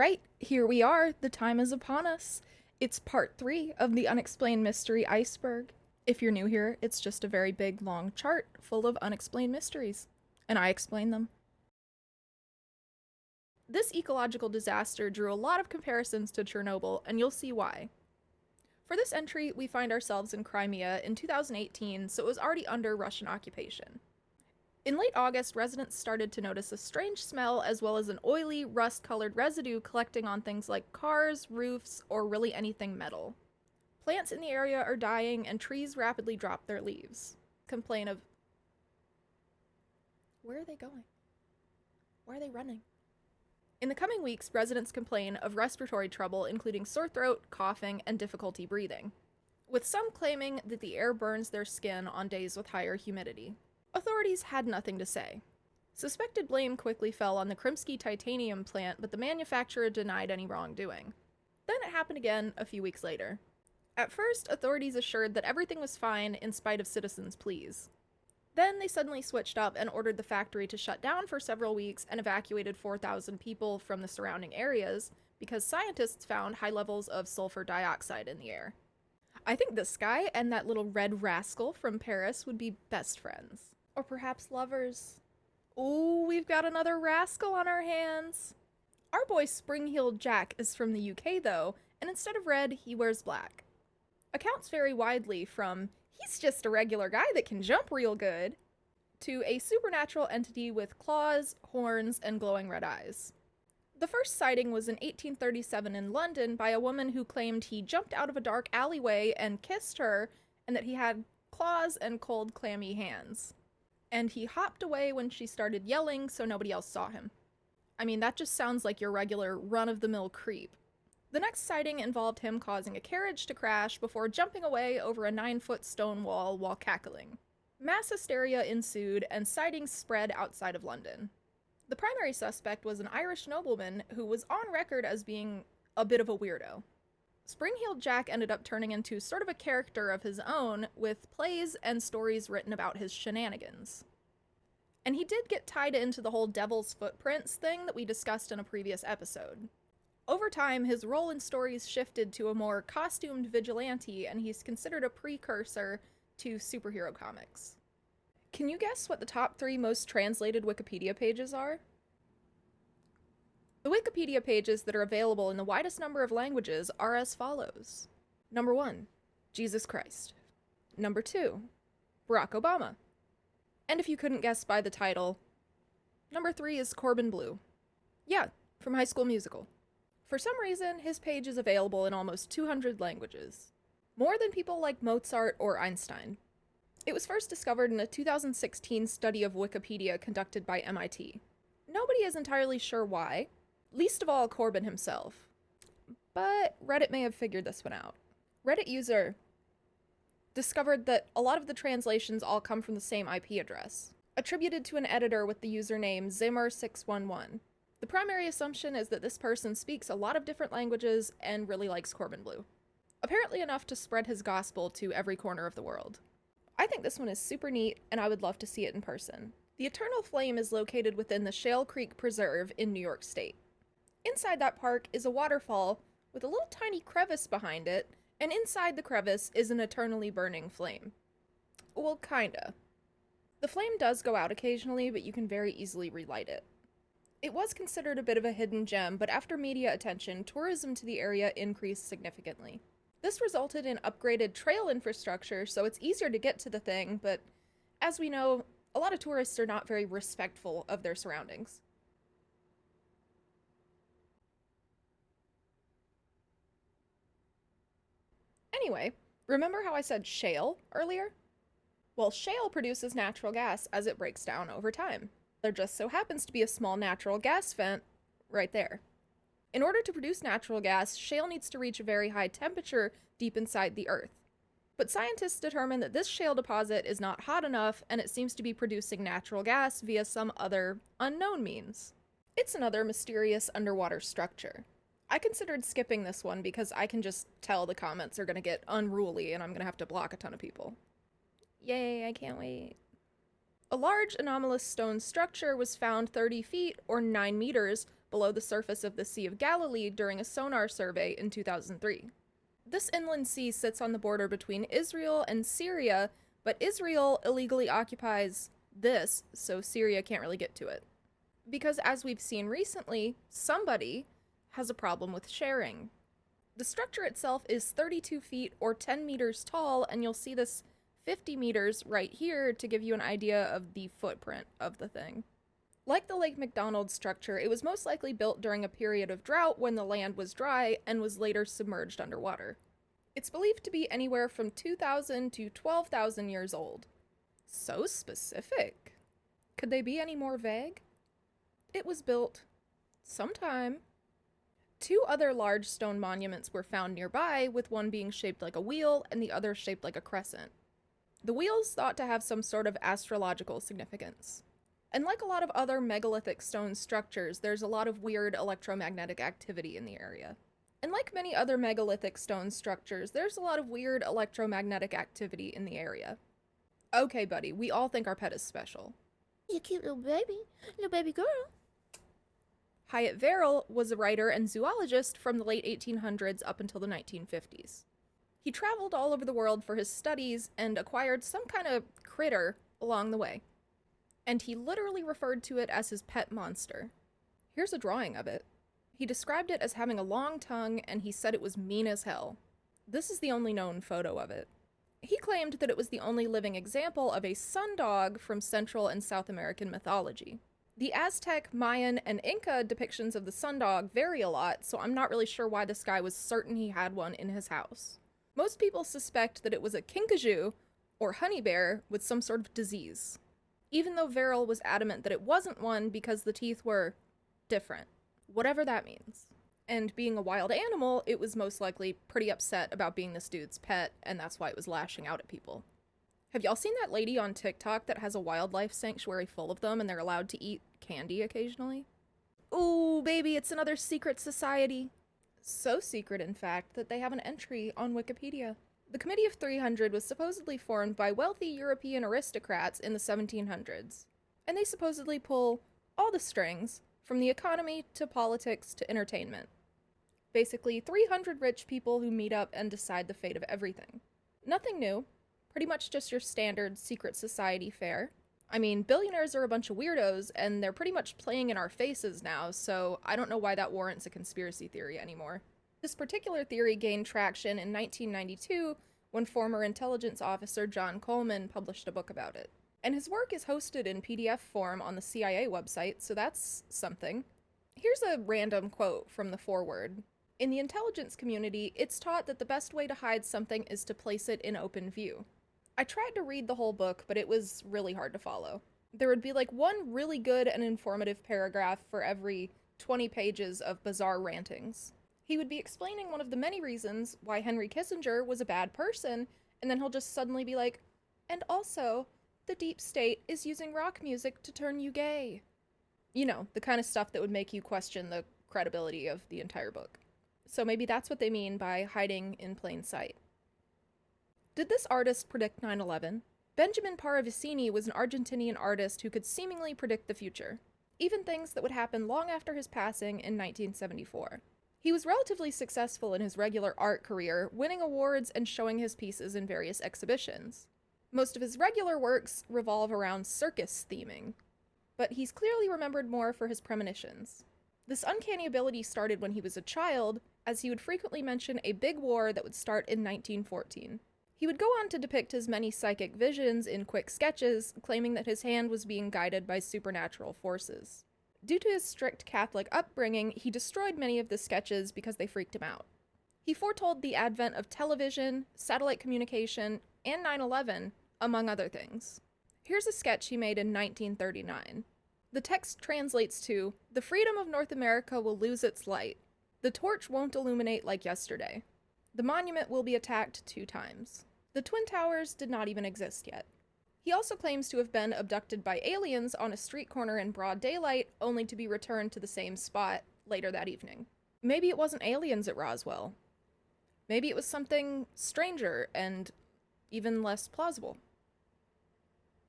Alright, here we are. The time is upon us. It's part 3 of the Unexplained Mystery Iceberg. If you're new here, it's just a very big, long chart full of unexplained mysteries. And I explain them. This ecological disaster drew a lot of comparisons to Chernobyl, and you'll see why. For this entry, we find ourselves in Crimea in 2018, so it was already under Russian occupation. In late August, residents started to notice a strange smell as well as an oily, rust-colored residue collecting on things like cars, roofs, or really anything metal. Plants in the area are dying and trees rapidly drop their leaves. Complain of... Where are they going? Why are they running? In the coming weeks, residents complain of respiratory trouble, including sore throat, coughing, and difficulty breathing, with some claiming that the air burns their skin on days with higher humidity. Authorities had nothing to say. Suspected blame quickly fell on the Krimsky titanium plant, but the manufacturer denied any wrongdoing. Then it happened again a few weeks later. At first, authorities assured that everything was fine in spite of citizens' pleas. Then they suddenly switched up and ordered the factory to shut down for several weeks and evacuated 4,000 people from the surrounding areas because scientists found high levels of sulfur dioxide in the air. I think this guy and that little red rascal from Paris would be best friends. Or perhaps lovers. Ooh, we've got another rascal on our hands. Our boy Spring-Heeled Jack is from the UK though, and instead of red, he wears black. Accounts vary widely from, he's just a regular guy that can jump real good, to a supernatural entity with claws, horns, and glowing red eyes. The first sighting was in 1837 in London by a woman who claimed he jumped out of a dark alleyway and kissed her, and that he had claws and cold, clammy hands. And he hopped away when she started yelling so nobody else saw him. I mean, that just sounds like your regular run-of-the-mill creep. The next sighting involved him causing a carriage to crash before jumping away over a 9-foot stone wall while cackling. Mass hysteria ensued, and sightings spread outside of London. The primary suspect was an Irish nobleman who was on record as being a bit of a weirdo. Spring-Heeled Jack ended up turning into sort of a character of his own, with plays and stories written about his shenanigans. And he did get tied into the whole Devil's Footprints thing that we discussed in a previous episode. Over time, his role in stories shifted to a more costumed vigilante, and he's considered a precursor to superhero comics. Can you guess what the top 3 most translated Wikipedia pages are? The Wikipedia pages that are available in the widest number of languages are as follows. Number 1, Jesus Christ. Number 2, Barack Obama. And if you couldn't guess by the title, number 3 is Corbin Bleu. Yeah, from High School Musical. For some reason, his page is available in almost 200 languages. More than people like Mozart or Einstein. It was first discovered in a 2016 study of Wikipedia conducted by MIT. Nobody is entirely sure why. Least of all Corbin himself. But Reddit may have figured this one out. Reddit user discovered that a lot of the translations all come from the same IP address, attributed to an editor with the username Zimmer611. The primary assumption is that this person speaks a lot of different languages and really likes Corbin Bleu. Apparently enough to spread his gospel to every corner of the world. I think this one is super neat, and I would love to see it in person. The Eternal Flame is located within the Shale Creek Preserve in New York State. Inside that park is a waterfall with a little tiny crevice behind it, and inside the crevice is an eternally burning flame. Well, kinda. The flame does go out occasionally, but you can very easily relight it. It was considered a bit of a hidden gem, but after media attention, tourism to the area increased significantly. This resulted in upgraded trail infrastructure, so it's easier to get to the thing, but as we know, a lot of tourists are not very respectful of their surroundings. Anyway, remember how I said shale earlier? Well, shale produces natural gas as it breaks down over time. There just so happens to be a small natural gas vent right there. In order to produce natural gas, shale needs to reach a very high temperature deep inside the earth. But scientists determined that this shale deposit is not hot enough, and it seems to be producing natural gas via some other unknown means. It's another mysterious underwater structure. I considered skipping this one because I can just tell the comments are going to get unruly and I'm going to have to block a ton of people. Yay, I can't wait. A large anomalous stone structure was found 30 feet, or 9 meters, below the surface of the Sea of Galilee during a sonar survey in 2003. This inland sea sits on the border between Israel and Syria, but Israel illegally occupies this, so Syria can't really get to it. Because as we've seen recently, somebody has a problem with sharing. The structure itself is 32 feet or 10 meters tall, and you'll see this 50 meters right here to give you an idea of the footprint of the thing. Like the Lake McDonald structure, it was most likely built during a period of drought when the land was dry and was later submerged underwater. It's believed to be anywhere from 2,000 to 12,000 years old. So specific. Could they be any more vague? It was built sometime. 2 other large stone monuments were found nearby, with one being shaped like a wheel and the other shaped like a crescent. The wheel's thought to have some sort of astrological significance. And like a lot of other megalithic stone structures, there's a lot of weird electromagnetic activity in the area. And like many other megalithic stone structures, there's a lot of weird electromagnetic activity in the area. Okay, buddy, we all think our pet is special. You cute little baby girl. Hyatt Verrill was a writer and zoologist from the late 1800s up until the 1950s. He traveled all over the world for his studies and acquired some kind of critter along the way. And he literally referred to it as his pet monster. Here's a drawing of it. He described it as having a long tongue, and he said it was mean as hell. This is the only known photo of it. He claimed that it was the only living example of a sundog from Central and South American mythology. The Aztec, Mayan, and Inca depictions of the sundog vary a lot, so I'm not really sure why this guy was certain he had one in his house. Most people suspect that it was a kinkajou, or honey bear, with some sort of disease. Even though Verrill was adamant that it wasn't one because the teeth were different. Whatever that means. And being a wild animal, it was most likely pretty upset about being this dude's pet, and that's why it was lashing out at people. Have y'all seen that lady on TikTok that has a wildlife sanctuary full of them and they're allowed to eat candy occasionally? Ooh, baby, it's another secret society. So secret, in fact, that they have an entry on Wikipedia. The Committee of 300 was supposedly formed by wealthy European aristocrats in the 1700s, and they supposedly pull all the strings, from the economy to politics to entertainment. Basically, 300 rich people who meet up and decide the fate of everything. Nothing new. Pretty much just your standard secret society fare. I mean, billionaires are a bunch of weirdos, and they're pretty much playing in our faces now, so I don't know why that warrants a conspiracy theory anymore. This particular theory gained traction in 1992 when former intelligence officer John Coleman published a book about it. And his work is hosted in PDF form on the CIA website, so that's something. Here's a random quote from the foreword. In the intelligence community, it's taught that the best way to hide something is to place it in open view. I tried to read the whole book, but it was really hard to follow. There would be like one really good and informative paragraph for every 20 pages of bizarre rantings. He would be explaining one of the many reasons why Henry Kissinger was a bad person, and then he'll just suddenly be like, and also, the deep state is using rock music to turn you gay. You know, the kind of stuff that would make you question the credibility of the entire book. So maybe that's what they mean by hiding in plain sight. Did this artist predict 9/11? Benjamin Paravicini was an Argentinian artist who could seemingly predict the future, even things that would happen long after his passing in 1974. He was relatively successful in his regular art career, winning awards and showing his pieces in various exhibitions. Most of his regular works revolve around circus theming, but he's clearly remembered more for his premonitions. This uncanny ability started when he was a child, as he would frequently mention a big war that would start in 1914. He would go on to depict his many psychic visions in quick sketches, claiming that his hand was being guided by supernatural forces. Due to his strict Catholic upbringing, he destroyed many of the sketches because they freaked him out. He foretold the advent of television, satellite communication, and 9/11, among other things. Here's a sketch he made in 1939. The text translates to, "The freedom of North America will lose its light. The torch won't illuminate like yesterday. The monument will be attacked 2 times. The Twin Towers did not even exist yet." He also claims to have been abducted by aliens on a street corner in broad daylight, only to be returned to the same spot later that evening. Maybe it wasn't aliens at Roswell. Maybe it was something stranger and even less plausible.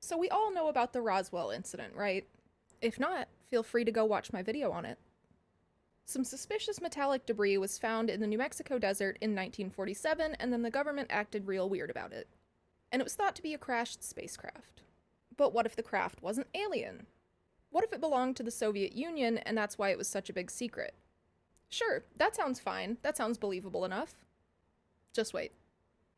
So we all know about the Roswell incident, right? If not, feel free to go watch my video on it. Some suspicious metallic debris was found in the New Mexico desert in 1947, and then the government acted real weird about it. And it was thought to be a crashed spacecraft. But what if the craft wasn't alien? What if it belonged to the Soviet Union and that's why it was such a big secret? Sure, that sounds fine. That sounds believable enough. Just wait.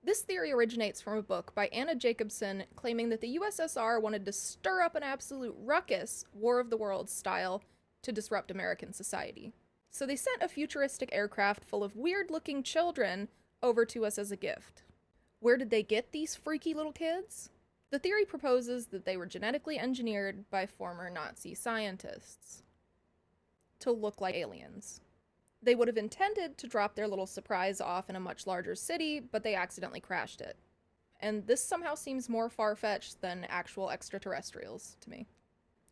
This theory originates from a book by Anna Jacobson claiming that the USSR wanted to stir up an absolute ruckus, War of the Worlds style, to disrupt American society. So they sent a futuristic aircraft full of weird-looking children over to us as a gift. Where did they get these freaky little kids? The theory proposes that they were genetically engineered by former Nazi scientists to look like aliens. They would have intended to drop their little surprise off in a much larger city, but they accidentally crashed it. And this somehow seems more far-fetched than actual extraterrestrials to me.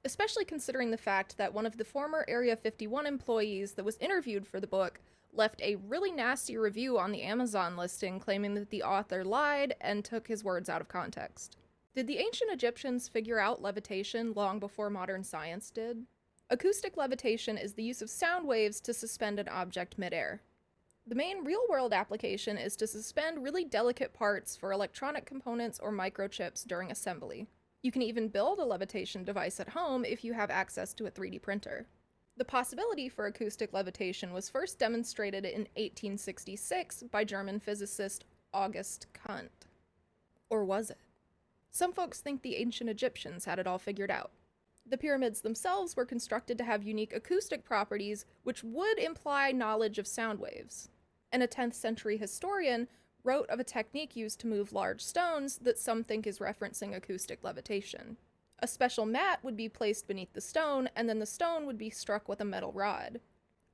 Especially considering the fact that one of the former Area 51 employees that was interviewed for the book left a really nasty review on the Amazon listing claiming that the author lied and took his words out of context. Did the ancient Egyptians figure out levitation long before modern science did? Acoustic levitation is the use of sound waves to suspend an object midair. The main real-world application is to suspend really delicate parts for electronic components or microchips during assembly. You can even build a levitation device at home if you have access to a 3D printer. The possibility for acoustic levitation was first demonstrated in 1866 by German physicist August Kunt. Or was it? Some folks think the ancient Egyptians had it all figured out. The pyramids themselves were constructed to have unique acoustic properties, which would imply knowledge of sound waves. And a 10th century historian wrote of a technique used to move large stones that some think is referencing acoustic levitation. A special mat would be placed beneath the stone, and then the stone would be struck with a metal rod.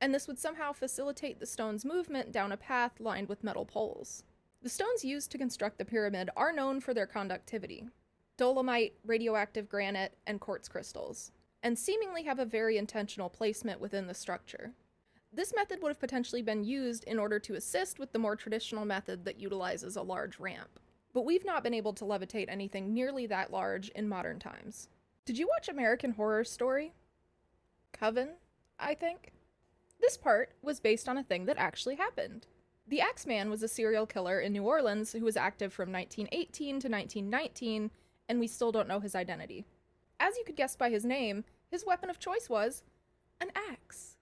And this would somehow facilitate the stone's movement down a path lined with metal poles. The stones used to construct the pyramid are known for their conductivity: dolomite, radioactive granite, and quartz crystals, and seemingly have a very intentional placement within the structure. This method would have potentially been used in order to assist with the more traditional method that utilizes a large ramp. But we've not been able to levitate anything nearly that large in modern times. Did you watch American Horror Story? Coven, I think? This part was based on a thing that actually happened. The Axeman was a serial killer in New Orleans who was active from 1918 to 1919, and we still don't know his identity. As you could guess by his name, his weapon of choice was an axe.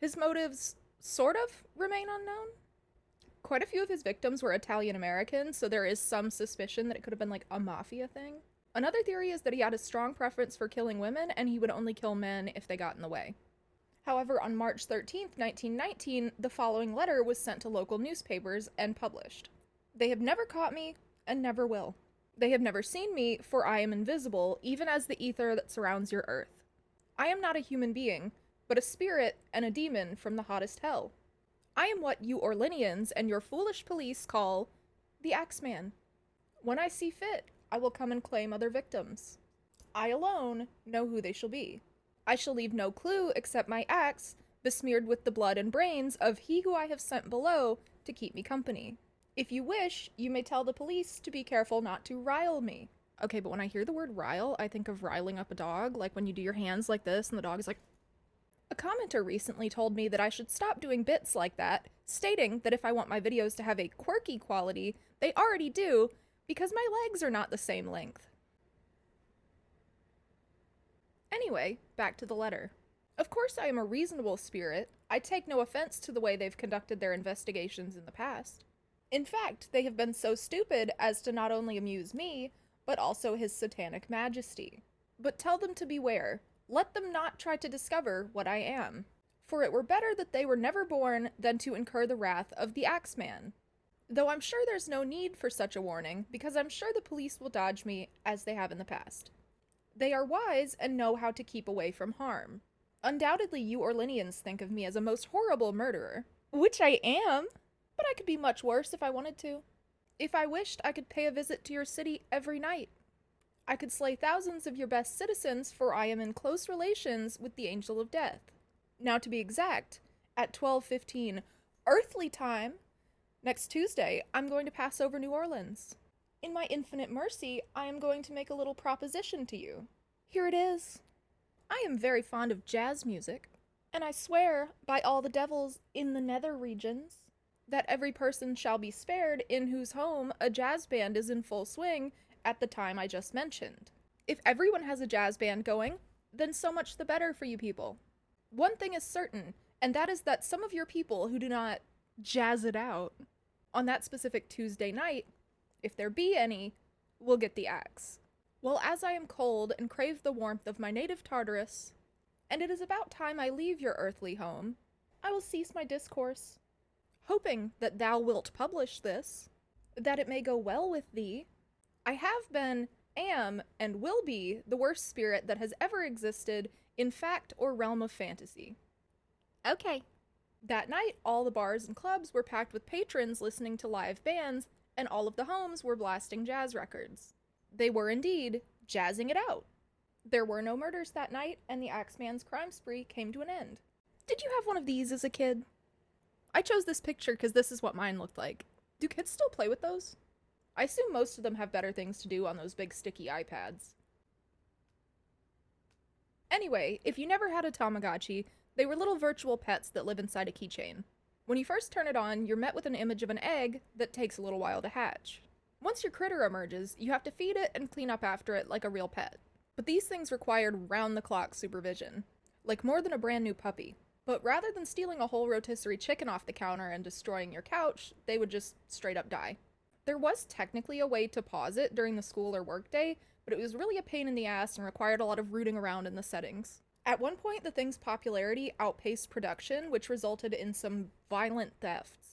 His motives sort of remain unknown. Quite a few of his victims were Italian American, so there is some suspicion that it could have been like a mafia thing. Another theory is that he had a strong preference for killing women, and he would only kill men if they got in the way. However, on March 13th, 1919, the following letter was sent to local newspapers and published. "They have never caught me, and never will. They have never seen me, for I am invisible, even as the ether that surrounds your earth. I am not a human being, but a spirit and a demon from the hottest hell. I am what you Orleanians and your foolish police call the Axeman. When I see fit, I will come and claim other victims. I alone know who they shall be. I shall leave no clue except my axe, besmeared with the blood and brains of he who I have sent below to keep me company. If you wish, you may tell the police to be careful not to rile me." Okay, but when I hear the word rile, I think of riling up a dog, like when you do your hands like this and the dog is like... A commenter recently told me that I should stop doing bits like that, stating that if I want my videos to have a quirky quality, they already do, because my legs are not the same length. Anyway, back to the letter. Of course I am a reasonable spirit. I take no offense to the way they've conducted their investigations in the past. In fact, they have been so stupid as to not only amuse me, but also his satanic majesty. But tell them to beware. Let them not try to discover what I am. For it were better that they were never born than to incur the wrath of the Axeman. Though I'm sure there's no need for such a warning, because I'm sure the police will dodge me as they have in the past. They are wise and know how to keep away from harm. Undoubtedly you Orleanians think of me as a most horrible murderer, which I am, but I could be much worse if I wanted to. If I wished, I could pay a visit to your city every night. I could slay thousands of your best citizens, for I am in close relations with the Angel of Death. Now to be exact, at 12:15 earthly time, next Tuesday, I'm going to pass over New Orleans. In my infinite mercy, I am going to make a little proposition to you. Here it is. I am very fond of jazz music. And I swear, by all the devils in the nether regions, that every person shall be spared in whose home a jazz band is in full swing at the time I just mentioned. If everyone has a jazz band going, then so much the better for you people. One thing is certain, and that is that some of your people who do not jazz it out on that specific Tuesday night, if there be any, will get the axe. Well, as I am cold and crave the warmth of my native Tartarus, and it is about time I leave your earthly home, I will cease my discourse, hoping that thou wilt publish this, that it may go well with thee. I have been, am, and will be the worst spirit that has ever existed in fact or realm of fantasy. Okay. That night, all the bars and clubs were packed with patrons listening to live bands, and all of the homes were blasting jazz records. They were indeed jazzing it out. There were no murders that night, and the Axeman's crime spree came to an end. Did you have one of these as a kid? I chose this picture because this is what mine looked like. Do kids still play with those? I assume most of them have better things to do on those big sticky iPads. Anyway, if you never had a Tamagotchi, they were little virtual pets that live inside a keychain. When you first turn it on, you're met with an image of an egg that takes a little while to hatch. Once your critter emerges, you have to feed it and clean up after it like a real pet. But these things required round-the-clock supervision, like more than a brand new puppy. But rather than stealing a whole rotisserie chicken off the counter and destroying your couch, they would just straight up die. There was technically a way to pause it during the school or work day, but it was really a pain in the ass and required a lot of rooting around in the settings. At one point, the thing's popularity outpaced production, which resulted in some violent thefts.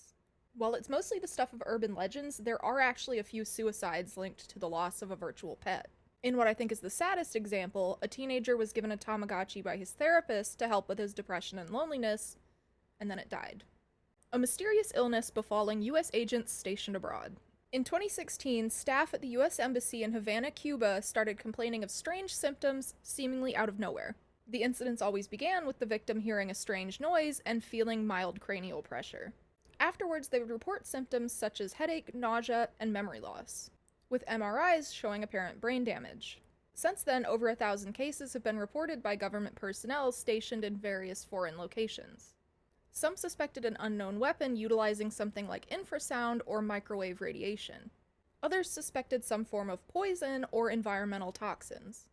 While it's mostly the stuff of urban legends, there are actually a few suicides linked to the loss of a virtual pet. In what I think is the saddest example, a teenager was given a Tamagotchi by his therapist to help with his depression and loneliness, and then it died. A mysterious illness befalling U.S. agents stationed abroad. In 2016, staff at the U.S. Embassy in Havana, Cuba started complaining of strange symptoms seemingly out of nowhere. The incidents always began with the victim hearing a strange noise and feeling mild cranial pressure. Afterwards, they would report symptoms such as headache, nausea, and memory loss, with MRIs showing apparent brain damage. Since then, over 1,000 cases have been reported by government personnel stationed in various foreign locations. Some suspected an unknown weapon utilizing something like infrasound or microwave radiation. Others suspected some form of poison or environmental toxins.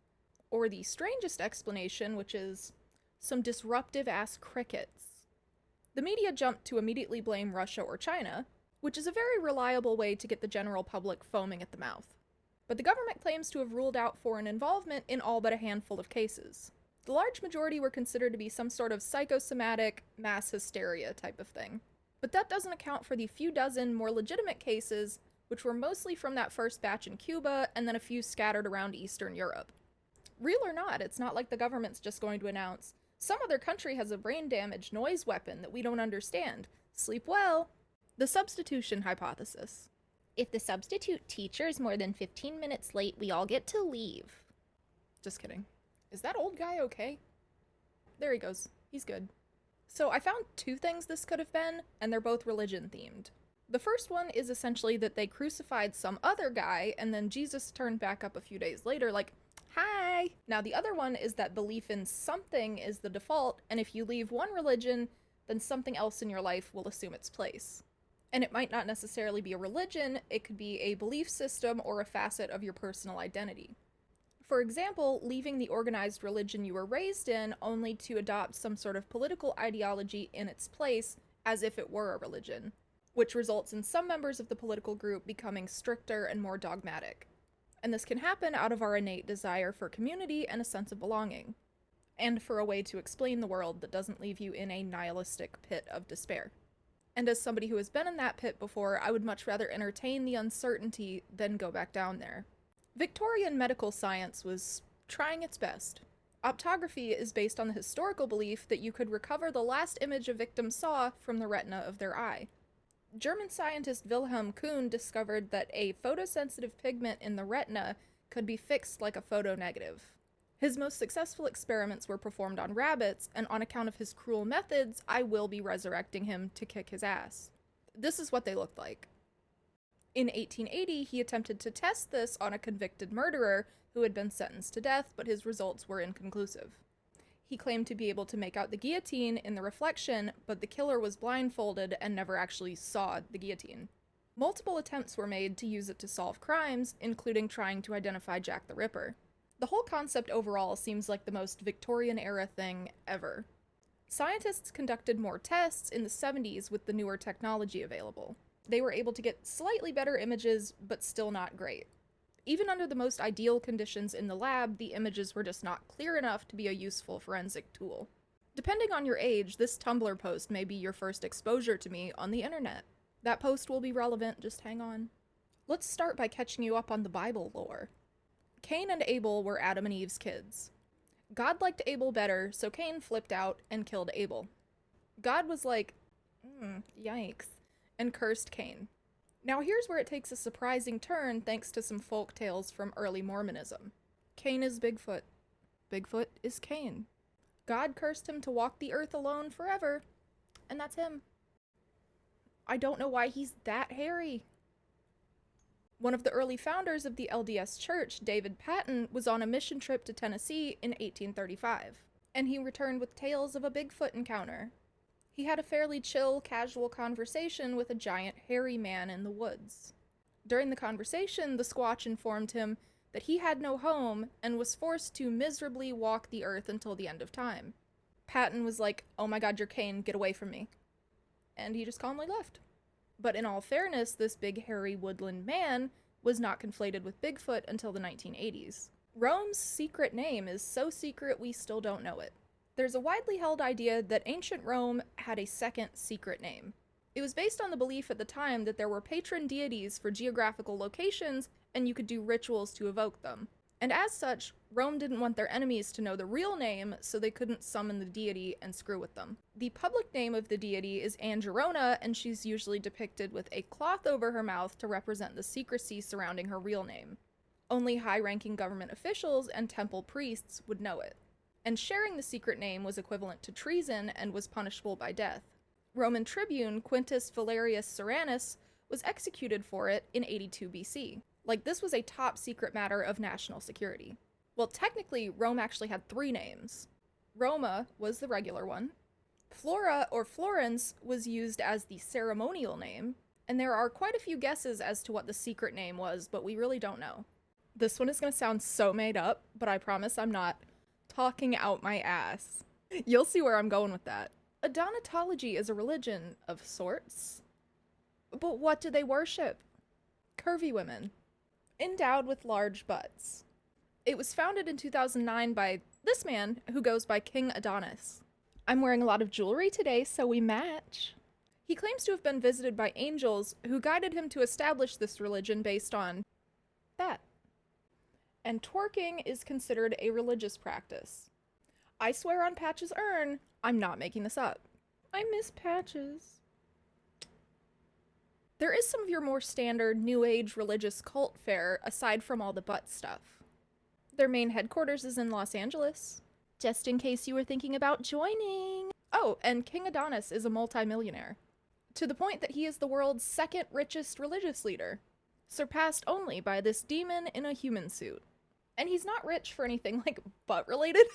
Or the strangest explanation, which is some disruptive-ass crickets. The media jumped to immediately blame Russia or China, which is a very reliable way to get the general public foaming at the mouth. But the government claims to have ruled out foreign involvement in all but a handful of cases. The large majority were considered to be some sort of psychosomatic mass hysteria type of thing. But that doesn't account for the few dozen more legitimate cases, which were mostly from that first batch in Cuba and then a few scattered around Eastern Europe. Real or not, it's not like the government's just going to announce, some other country has a brain damage noise weapon that we don't understand. Sleep well. The substitution hypothesis. If the substitute teacher is more than 15 minutes late, we all get to leave. Just kidding. Is that old guy okay? There he goes. He's good. So I found two things this could have been, and they're both religion themed. The first one is essentially that they crucified some other guy, and then Jesus turned back up a few days later, like, hi! Now the other one is that belief in something is the default, and if you leave one religion, then something else in your life will assume its place. And it might not necessarily be a religion, it could be a belief system or a facet of your personal identity. For example, leaving the organized religion you were raised in only to adopt some sort of political ideology in its place as if it were a religion, which results in some members of the political group becoming stricter and more dogmatic. And this can happen out of our innate desire for community and a sense of belonging, and for a way to explain the world that doesn't leave you in a nihilistic pit of despair. And as somebody who has been in that pit before, I would much rather entertain the uncertainty than go back down there. Victorian medical science was trying its best. Optography is based on the historical belief that you could recover the last image a victim saw from the retina of their eye. German scientist Wilhelm Kuhn discovered that a photosensitive pigment in the retina could be fixed like a photonegative. His most successful experiments were performed on rabbits, and on account of his cruel methods, I will be resurrecting him to kick his ass. This is what they looked like. In 1880, he attempted to test this on a convicted murderer who had been sentenced to death, but his results were inconclusive. He claimed to be able to make out the guillotine in the reflection, but the killer was blindfolded and never actually saw the guillotine. Multiple attempts were made to use it to solve crimes, including trying to identify Jack the Ripper. The whole concept overall seems like the most Victorian-era thing ever. Scientists conducted more tests in the 70s with the newer technology available. They were able to get slightly better images, but still not great. Even under the most ideal conditions in the lab, the images were just not clear enough to be a useful forensic tool. Depending on your age, this Tumblr post may be your first exposure to me on the internet. That post will be relevant, just hang on. Let's start by catching you up on the Bible lore. Cain and Abel were Adam and Eve's kids. God liked Abel better, so Cain flipped out and killed Abel. God was like, yikes, and cursed Cain. Now here's where it takes a surprising turn thanks to some folk tales from early Mormonism. Cain is Bigfoot. Bigfoot is Cain. God cursed him to walk the earth alone forever, and that's him. I don't know why he's that hairy. One of the early founders of the LDS Church, David Patton, was on a mission trip to Tennessee in 1835, and he returned with tales of a Bigfoot encounter. He had a fairly chill, casual conversation with a giant, hairy man in the woods. During the conversation, the Squatch informed him that he had no home and was forced to miserably walk the earth until the end of time. Patton was like, "Oh my god, you're Cain, get away from me." And he just calmly left. But in all fairness, this big hairy woodland man was not conflated with Bigfoot until the 1980s. Rome's secret name is so secret we still don't know it. There's a widely held idea that ancient Rome had a second secret name. It was based on the belief at the time that there were patron deities for geographical locations and you could do rituals to evoke them. And as such, Rome didn't want their enemies to know the real name, so they couldn't summon the deity and screw with them. The public name of the deity is Angerona, and she's usually depicted with a cloth over her mouth to represent the secrecy surrounding her real name. Only high-ranking government officials and temple priests would know it. And sharing the secret name was equivalent to treason and was punishable by death. Roman tribune Quintus Valerius Serranus was executed for it in 82 BC. Like, this was a top secret matter of national security. Well, technically, Rome actually had 3 names. Roma was the regular one. Flora or Florence was used as the ceremonial name, and there are quite a few guesses as to what the secret name was, but we really don't know. This one is going to sound so made up, but I promise I'm not talking out my ass. You'll see where I'm going with that. Adonatology is a religion of sorts. But what do they worship? Curvy women. Endowed with large butts. It was founded in 2009 by this man who goes by King Adonis. I'm wearing a lot of jewelry today, so we match. He claims to have been visited by angels who guided him to establish this religion based on that. And twerking is considered a religious practice. I swear on Patch's urn, I'm not making this up. I miss Patches. There is some of your more standard New Age religious cult fare aside from all the butt stuff. Their main headquarters is in Los Angeles, just in case you were thinking about joining. Oh, and King Adonis is a multimillionaire, to the point that he is the world's second richest religious leader, surpassed only by this demon in a human suit. And he's not rich for anything like butt related,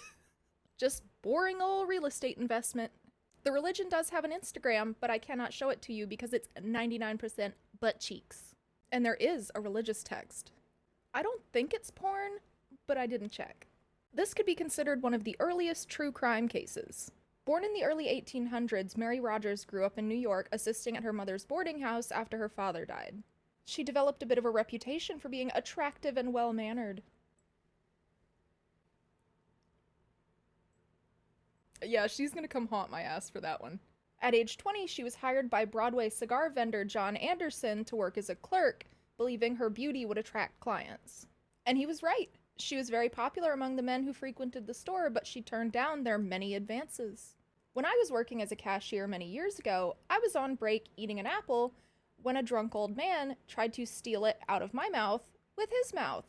just boring old real estate investment. The religion does have an Instagram, but I cannot show it to you because it's 99% butt cheeks. And there is a religious text. I don't think it's porn, but I didn't check. This could be considered one of the earliest true crime cases. Born in the early 1800s, Mary Rogers grew up in New York, assisting at her mother's boarding house after her father died. She developed a bit of a reputation for being attractive and well-mannered. Yeah, she's gonna come haunt my ass for that one. At age 20, she was hired by Broadway cigar vendor John Anderson to work as a clerk, believing her beauty would attract clients. And he was right. She was very popular among the men who frequented the store, but she turned down their many advances. When I was working as a cashier many years ago, I was on break eating an apple when a drunk old man tried to steal it out of my mouth with his mouth.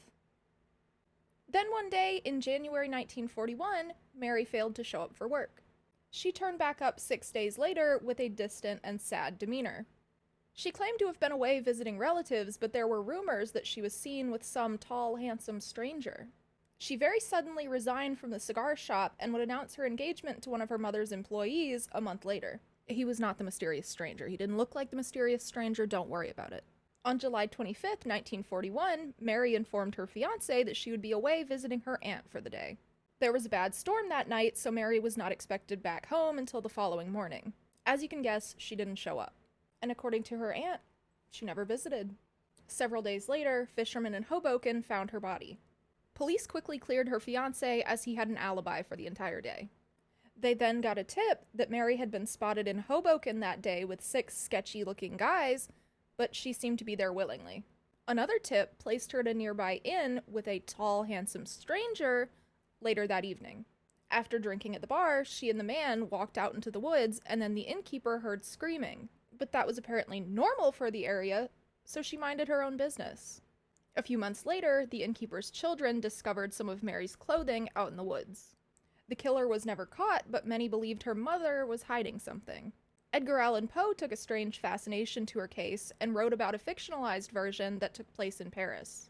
Then one day, in January 1941, Mary failed to show up for work. She turned back up 6 days later with a distant and sad demeanor. She claimed to have been away visiting relatives, but there were rumors that she was seen with some tall, handsome stranger. She very suddenly resigned from the cigar shop and would announce her engagement to one of her mother's employees a month later. He was not the mysterious stranger. He didn't look like the mysterious stranger. Don't worry about it. On July 25th, 1941, Mary informed her fiancé that she would be away visiting her aunt for the day. There was a bad storm that night, so Mary was not expected back home until the following morning. As you can guess, she didn't show up. And according to her aunt, she never visited. Several days later, fishermen in Hoboken found her body. Police quickly cleared her fiancé as he had an alibi for the entire day. They then got a tip that Mary had been spotted in Hoboken that day with 6 sketchy-looking guys, but she seemed to be there willingly. Another tip placed her at a nearby inn with a tall, handsome stranger later that evening. After drinking at the bar, she and the man walked out into the woods, and then the innkeeper heard screaming. But that was apparently normal for the area, so she minded her own business. A few months later, the innkeeper's children discovered some of Mary's clothing out in the woods. The killer was never caught, but many believed her mother was hiding something. Edgar Allan Poe took a strange fascination to her case and wrote about a fictionalized version that took place in Paris.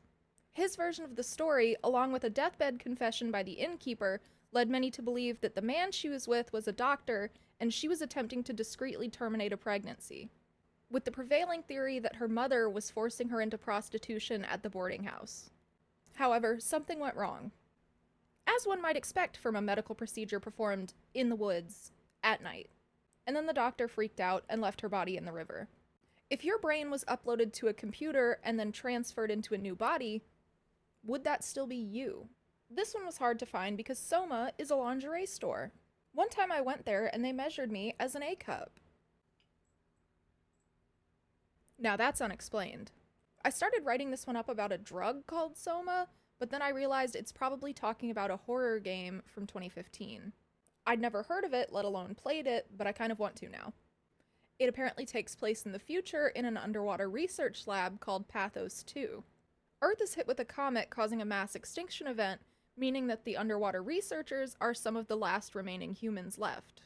His version of the story, along with a deathbed confession by the innkeeper, led many to believe that the man she was with was a doctor and she was attempting to discreetly terminate a pregnancy, with the prevailing theory that her mother was forcing her into prostitution at the boarding house. However, something went wrong. As one might expect from a medical procedure performed in the woods at night. And then the doctor freaked out and left her body in the river. If your brain was uploaded to a computer and then transferred into a new body, would that still be you? This one was hard to find because Soma is a lingerie store. One time I went there and they measured me as an A cup. Now that's unexplained. I started writing this one up about a drug called Soma, but then I realized it's probably talking about a horror game from 2015. I'd never heard of it, let alone played it, but I kind of want to now. It apparently takes place in the future in an underwater research lab called Pathos 2. Earth is hit with a comet causing a mass extinction event, meaning that the underwater researchers are some of the last remaining humans left.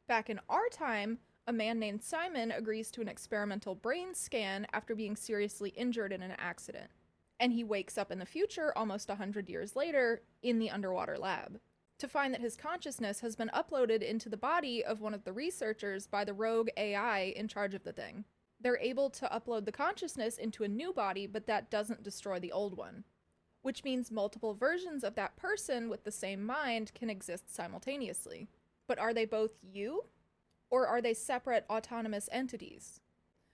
Back in our time, a man named Simon agrees to an experimental brain scan after being seriously injured in an accident, and he wakes up in the future almost 100 years later in the underwater lab, to find that his consciousness has been uploaded into the body of one of the researchers by the rogue AI in charge of the thing. They're able to upload the consciousness into a new body, but that doesn't destroy the old one, which means multiple versions of that person with the same mind can exist simultaneously. But are they both you? Or are they separate autonomous entities?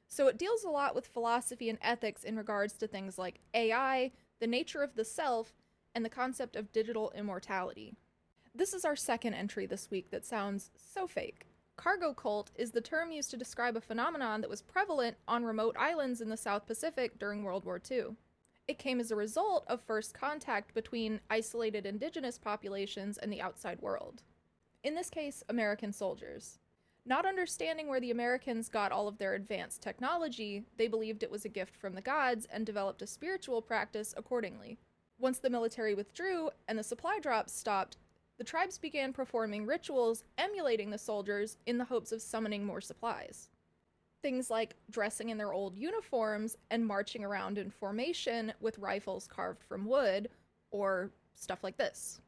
So it deals a lot with philosophy and ethics in regards to things like AI, the nature of the self, and the concept of digital immortality. This is our second entry this week that sounds so fake. Cargo cult is the term used to describe a phenomenon that was prevalent on remote islands in the South Pacific during World War II. It came as a result of first contact between isolated indigenous populations and the outside world. In this case, American soldiers. Not understanding where the Americans got all of their advanced technology, they believed it was a gift from the gods and developed a spiritual practice accordingly. Once the military withdrew and the supply drops stopped, the tribes began performing rituals emulating the soldiers in the hopes of summoning more supplies. Things like dressing in their old uniforms and marching around in formation with rifles carved from wood, or stuff like this.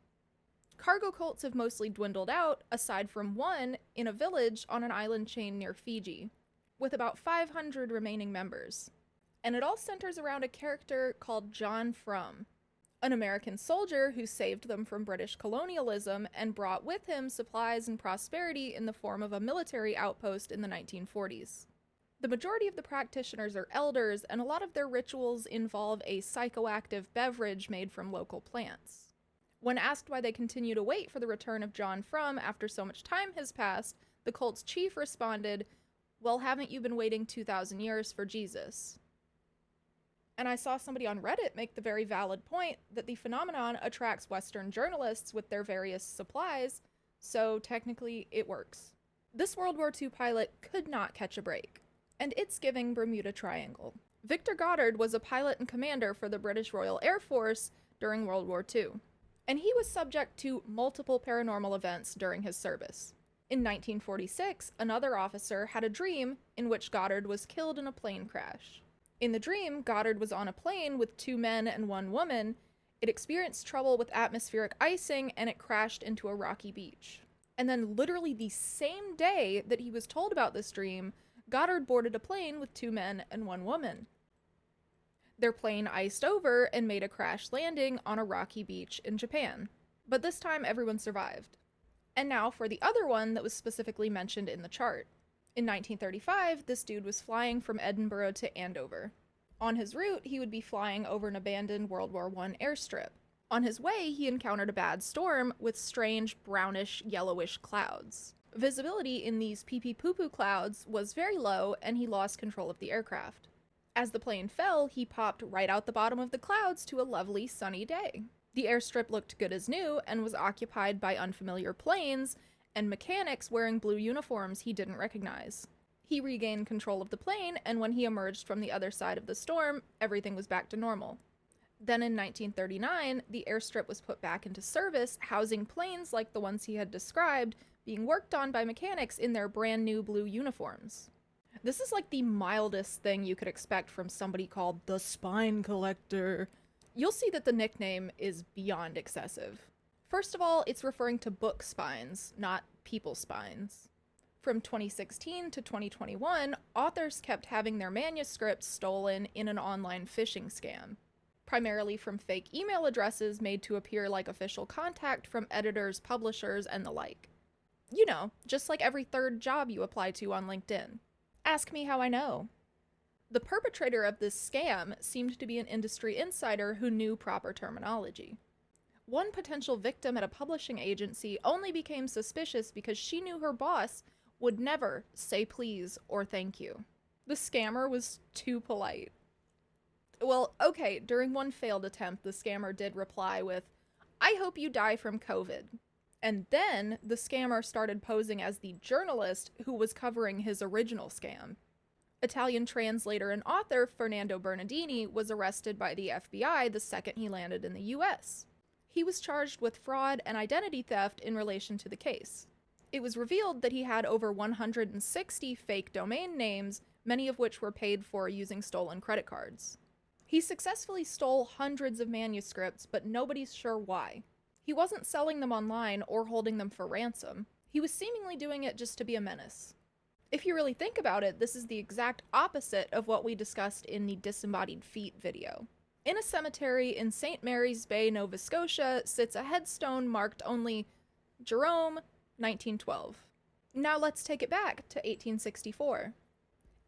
Cargo cults have mostly dwindled out, aside from one in a village on an island chain near Fiji, with about 500 remaining members. And it all centers around a character called John Frum, an American soldier who saved them from British colonialism and brought with him supplies and prosperity in the form of a military outpost in the 1940s. The majority of the practitioners are elders, and a lot of their rituals involve a psychoactive beverage made from local plants. When asked why they continue to wait for the return of John Frum after so much time has passed, the cult's chief responded, "Well, haven't you been waiting 2,000 years for Jesus?" And I saw somebody on Reddit make the very valid point that the phenomenon attracts Western journalists with their various supplies, so technically it works. This World War II pilot could not catch a break, and it's giving Bermuda Triangle. Victor Goddard was a pilot and commander for the British Royal Air Force during World War II, and he was subject to multiple paranormal events during his service. In 1946, another officer had a dream in which Goddard was killed in a plane crash. In the dream, Goddard was on a plane with 2 men and 1 woman, It experienced trouble with atmospheric icing and it crashed into a rocky beach. And then, literally the same day that he was told about this dream, Goddard boarded a plane with 2 men and 1 woman. Their plane iced over and made a crash landing on a rocky beach in Japan. But this time, everyone survived. And now for the other one that was specifically mentioned in the chart. In 1935, this dude was flying from Edinburgh to Andover. On his route, he would be flying over an abandoned World War I airstrip. On his way, he encountered a bad storm with strange brownish yellowish clouds. Visibility in these pee-pee-poo-poo clouds was very low, and he lost control of the aircraft. As the plane fell, he popped right out the bottom of the clouds to a lovely sunny day. The airstrip looked good as new and was occupied by unfamiliar planes and mechanics wearing blue uniforms he didn't recognize. He regained control of the plane, and when he emerged from the other side of the storm, everything was back to normal. Then in 1939, the airstrip was put back into service, housing planes like the ones he had described, being worked on by mechanics in their brand new blue uniforms. This is like the mildest thing you could expect from somebody called the Spine Collector. You'll see that the nickname is beyond excessive. First of all, it's referring to book spines, not people spines. From 2016 to 2021, authors kept having their manuscripts stolen in an online phishing scam, primarily from fake email addresses made to appear like official contact from editors, publishers, and the like. You know, just like every third job you apply to on LinkedIn. Ask me how I know. The perpetrator of this scam seemed to be an industry insider who knew proper terminology. One potential victim at a publishing agency only became suspicious because she knew her boss would never say please or thank you. The scammer was too polite. Well, okay, during one failed attempt, the scammer did reply with, "I hope you die from COVID." And then the scammer started posing as the journalist who was covering his original scam. Italian translator and author Fernando Bernardini was arrested by the FBI the second he landed in the US. He was charged with fraud and identity theft in relation to the case. It was revealed that he had over 160 fake domain names, many of which were paid for using stolen credit cards. He successfully stole hundreds of manuscripts, but nobody's sure why. He wasn't selling them online or holding them for ransom. He was seemingly doing it just to be a menace. If you really think about it, this is the exact opposite of what we discussed in the Disembodied Feet video. In a cemetery in St. Mary's Bay, Nova Scotia, sits a headstone marked only Jerome, 1912. Now let's take it back to 1864.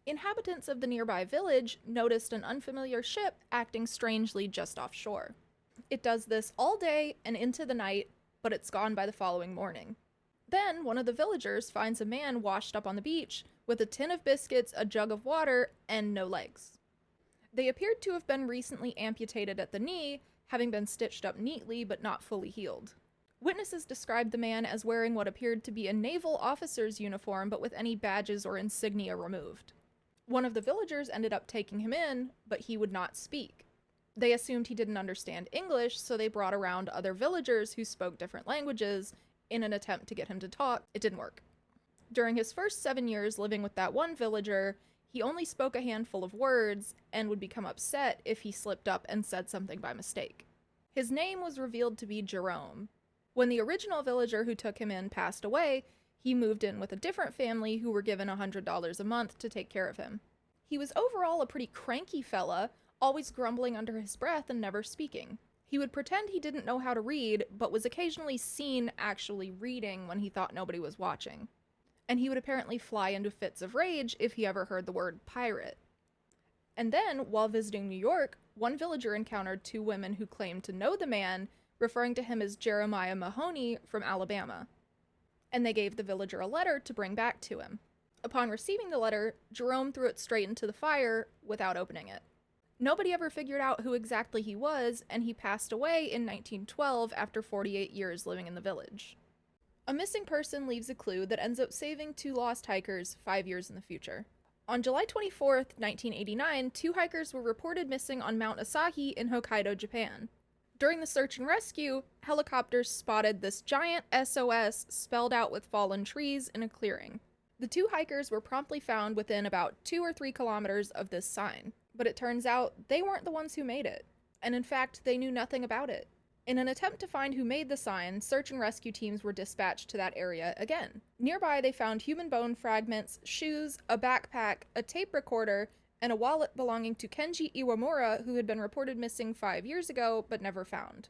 Inhabitants of the nearby village noticed an unfamiliar ship acting strangely just offshore. It does this all day and into the night, but it's gone by the following morning. Then one of the villagers finds a man washed up on the beach with a tin of biscuits, a jug of water, and no legs. They appeared to have been recently amputated at the knee, having been stitched up neatly but not fully healed. Witnesses described the man as wearing what appeared to be a naval officer's uniform but with any badges or insignia removed. One of the villagers ended up taking him in, but he would not speak. They assumed he didn't understand English, so they brought around other villagers who spoke different languages in an attempt to get him to talk. It didn't work. During his first 7 years living with that one villager, he only spoke a handful of words and would become upset if he slipped up and said something by mistake. His name was revealed to be Jerome. When the original villager who took him in passed away, he moved in with a different family who were given $100 a month to take care of him. He was overall a pretty cranky fella, always grumbling under his breath and never speaking. He would pretend he didn't know how to read, but was occasionally seen actually reading when he thought nobody was watching. And he would apparently fly into fits of rage if he ever heard the word pirate. And then, while visiting New York, one villager encountered 2 women who claimed to know the man, referring to him as Jeremiah Mahoney from Alabama. And they gave the villager a letter to bring back to him. Upon receiving the letter, Jerome threw it straight into the fire without opening it. Nobody ever figured out who exactly he was, and he passed away in 1912 after 48 years living in the village. A missing person leaves a clue that ends up saving 2 lost hikers 5 years in the future. On July 24th, 1989, 2 hikers were reported missing on Mount Asahi in Hokkaido, Japan. During the search and rescue, helicopters spotted this giant SOS spelled out with fallen trees in a clearing. The 2 hikers were promptly found within about 2 or 3 kilometers of this sign, but it turns out they weren't the ones who made it. and in fact, they knew nothing about it. In an attempt to find who made the sign, search and rescue teams were dispatched to that area again. Nearby, they found human bone fragments, shoes, a backpack, a tape recorder, and a wallet belonging to Kenji Iwamura, who had been reported missing 5 years ago but never found.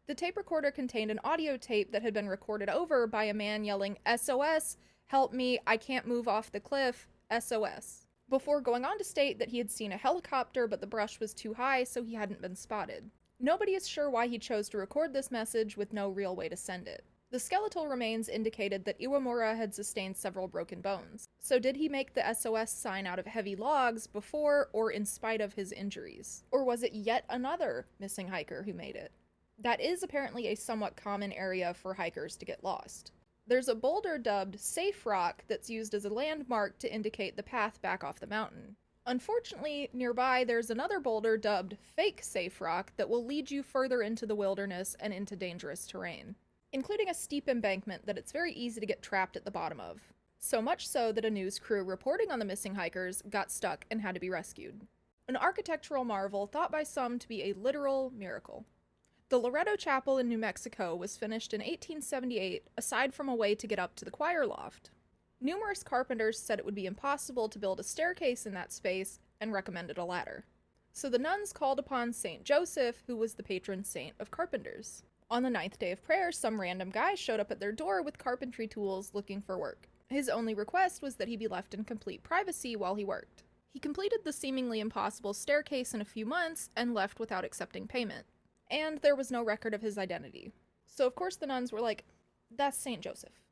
The tape recorder contained an audio tape that had been recorded over by a man yelling, "SOS! Help me! I can't move off the cliff! SOS!" before going on to state that he had seen a helicopter but the brush was too high, so he hadn't been spotted. Nobody is sure why he chose to record this message with no real way to send it. The skeletal remains indicated that Iwamura had sustained several broken bones. So did he make the SOS sign out of heavy logs before or in spite of his injuries? Or was it yet another missing hiker who made it? That is apparently a somewhat common area for hikers to get lost. There's a boulder dubbed Safe Rock that's used as a landmark to indicate the path back off the mountain. Unfortunately, nearby there's another boulder dubbed Fake Safe Rock that will lead you further into the wilderness and into dangerous terrain, including a steep embankment that it's very easy to get trapped at the bottom of. So much so that a news crew reporting on the missing hikers got stuck and had to be rescued. An architectural marvel thought by some to be a literal miracle. The Loreto Chapel in New Mexico was finished in 1878, aside from a way to get up to the choir loft. Numerous carpenters said it would be impossible to build a staircase in that space and recommended a ladder. So the nuns called upon St. Joseph, who was the patron saint of carpenters. On the 9th day of prayer, some random guy showed up at their door with carpentry tools looking for work. His only request was that he be left in complete privacy while he worked. He completed the seemingly impossible staircase in a few months and left without accepting payment. And there was no record of his identity. So of course the nuns were like, "That's St. Joseph."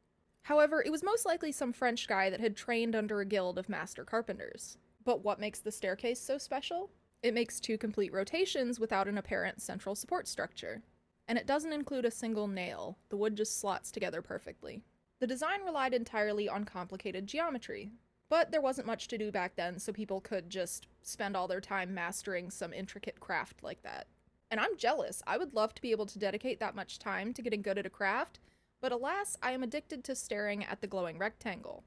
However, it was most likely some French guy that had trained under a guild of master carpenters. But what makes the staircase so special? It makes 2 complete rotations without an apparent central support structure. And it doesn't include a single nail. The wood just slots together perfectly. The design relied entirely on complicated geometry. But there wasn't much to do back then, so people could just spend all their time mastering some intricate craft like that. And I'm jealous. I would love to be able to dedicate that much time to getting good at a craft, but alas, I am addicted to staring at the glowing rectangle.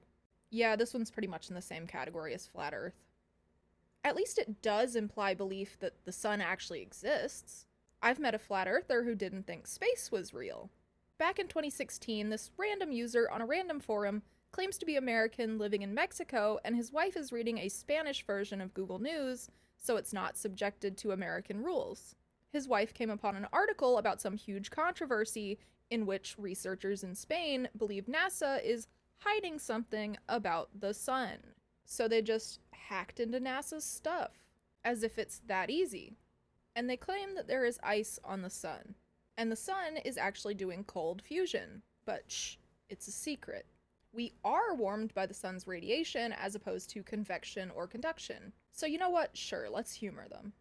Yeah, this one's pretty much in the same category as Flat Earth. At least it does imply belief that the sun actually exists. I've met a flat earther who didn't think space was real. Back in 2016, this random user on a random forum claims to be American living in Mexico, and his wife is reading a Spanish version of Google News, so it's not subjected to American rules. His wife came upon an article about some huge controversy in which researchers in Spain believe NASA is hiding something about the sun. So they just hacked into NASA's stuff, as if it's that easy. And they claim that there is ice on the sun. And the sun is actually doing cold fusion. But shh, it's a secret. We are warmed by the sun's radiation as opposed to convection or conduction. So you know what? Sure, let's humor them.